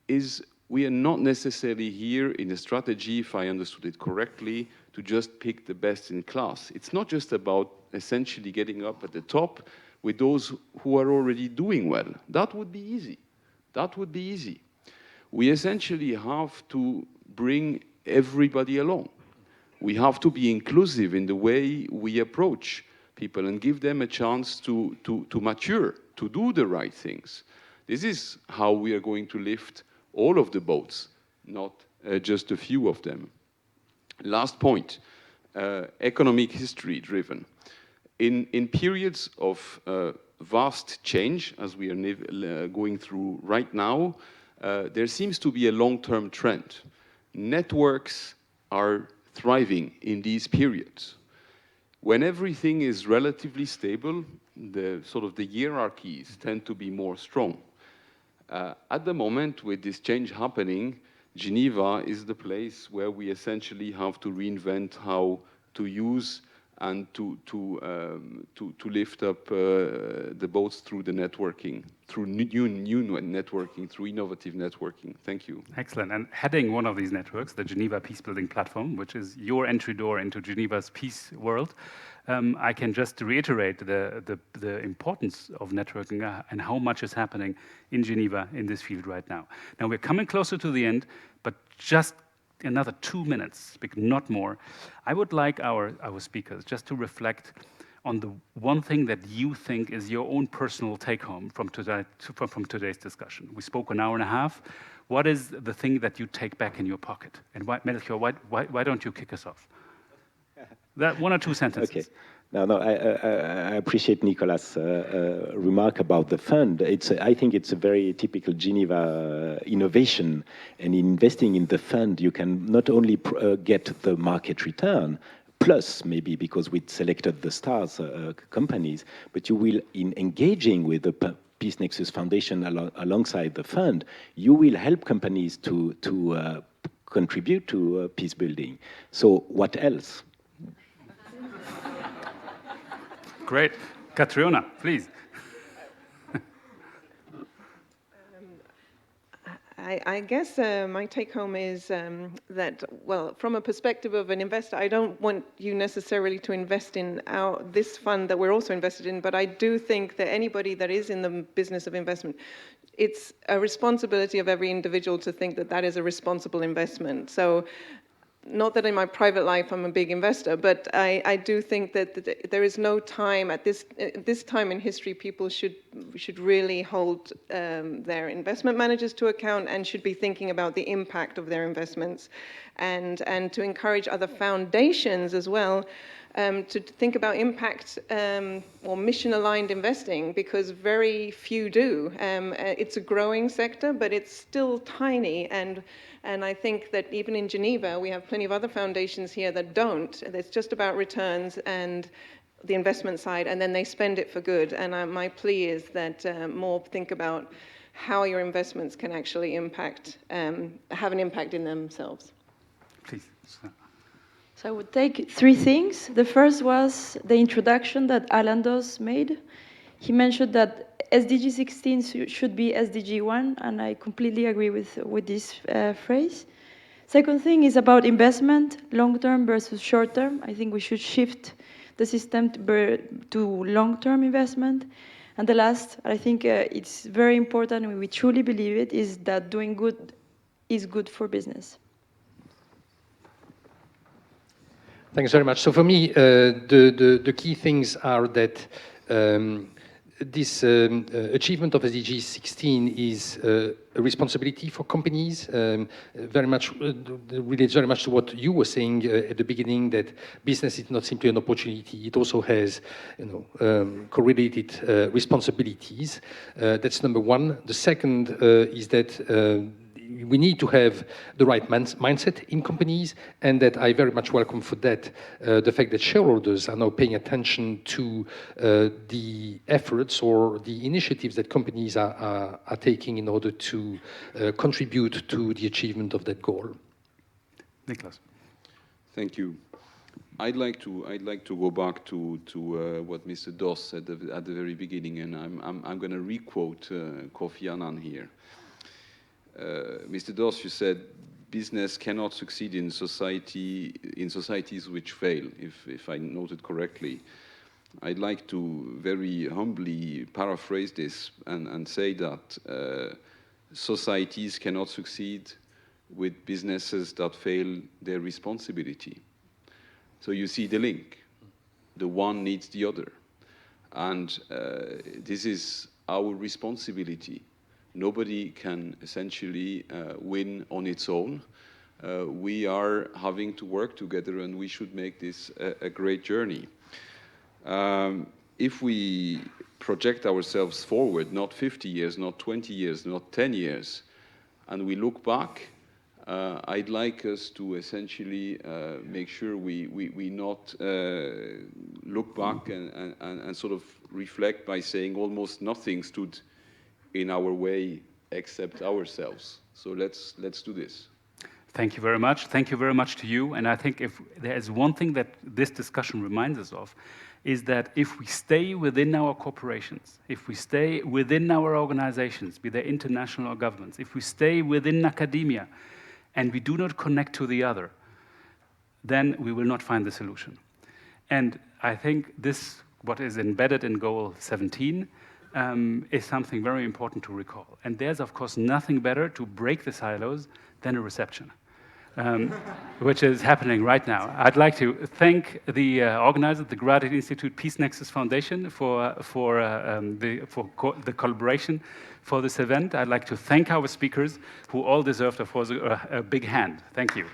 is we are not necessarily here in a strategy, if I understood it correctly, to just pick the best in class. It's not just about essentially getting up at the top with those who are already doing well. That would be easy. That would be easy. We essentially have to bring everybody along. We have to be inclusive in the way we approach people and give them a chance to mature, to do the right things. This is how we are going to lift all of the boats, not just a few of them. Last point, economic history driven. In periods of vast change, as we are going through right now, there seems to be a long-term trend. Networks are thriving in these periods. When everything is relatively stable, the hierarchies tend to be more strong. At the moment, with this change happening, Geneva is the place where we essentially have to reinvent how to use and to lift up the boats through the networking, through new networking, through innovative networking. Thank you. Excellent. And heading one of these networks, the Geneva Peacebuilding Platform, which is your entry door into Geneva's peace world, I can just reiterate the importance of networking and how much is happening in Geneva in this field right now. Now, we're coming closer to the end, but just another 2 minutes, not more. I would like our speakers just to reflect on the one thing that you think is your own personal take-home from today's discussion. We spoke an hour and a half. What is the thing that you take back in your pocket? And Melchior, why don't you kick us off? That 1 or 2 sentences. Okay. No, I appreciate Nicolas' remark about the fund. I think it's a very typical Geneva innovation. And in investing in the fund, you can not only get the market return, plus maybe because we selected the stars companies, but you will, in engaging with the Peace Nexus Foundation alongside the fund, you will help companies to contribute to peace building. So what else? Great. Catriona, please. I guess my take-home is that, well, from a perspective of an investor, I don't want you necessarily to invest in this fund that we're also invested in, but I do think that anybody that is in the business of investment, it's a responsibility of every individual to think that that is a responsible investment. So, not that in my private life I'm a big investor, but I do think that there is no time at this time in history people should really hold their investment managers to account and should be thinking about the impact of their investments, and to encourage other foundations as well to think about impact or mission-aligned investing, because very few do. It's a growing sector, but it's still tiny, and I think that even in Geneva, we have plenty of other foundations here that don't. It's just about returns and the investment side, and then they spend it for good. And my plea is that more think about how your investments can actually have an impact in themselves. Please. So I would take 3 things. The first was the introduction that Alan Doss made. He mentioned that SDG 16 should be SDG 1, and I completely agree with this phrase. Second thing is about investment, long-term versus short-term. I think we should shift the system to long-term investment. And the last, I think it's very important, and we truly believe it, is that doing good is good for business. Thanks very much. So for me, the key things are that this achievement of SDG 16 is a responsibility for companies. Very much relates very much to what you were saying at the beginning, that business is not simply an opportunity; it also has, correlated responsibilities. That's number one. The second is that we need to have the right mindset in companies, and that I very much welcome for that the fact that shareholders are now paying attention to the efforts or the initiatives that companies are taking in order to contribute to the achievement of that goal. Niklas. Thank you. I'd like to go back to what Mr. Doss said at the very beginning, and I'm going to requote Kofi Annan here. Mr. Doss, you said business cannot succeed in societies which fail, if I noted correctly. I'd like to very humbly paraphrase this and say that societies cannot succeed with businesses that fail their responsibility. So you see the link. The one needs the other. And this is our responsibility. Nobody can essentially win on its own. We are having to work together, and we should make this a great journey. If we project ourselves forward, not 50 years, not 20 years, not 10 years, and we look back, I'd like us to essentially make sure we not look back and sort of reflect by saying almost nothing stood in our way except ourselves. So let's do this. Thank you very much. Thank you very much to you. And I think if there is one thing that this discussion reminds us of, is that if we stay within our corporations, if we stay within our organizations, be they international or governments, if we stay within academia, and we do not connect to the other, then we will not find the solution. And I think this, what is embedded in Goal 17, is something very important to recall. And there's, of course, nothing better to break the silos than a reception. Which is happening right now. I'd like to thank the organizer, the Graduate Institute Peace Nexus Foundation, for the collaboration for this event. I'd like to thank our speakers, who all deserved, of course, a big hand. Thank you.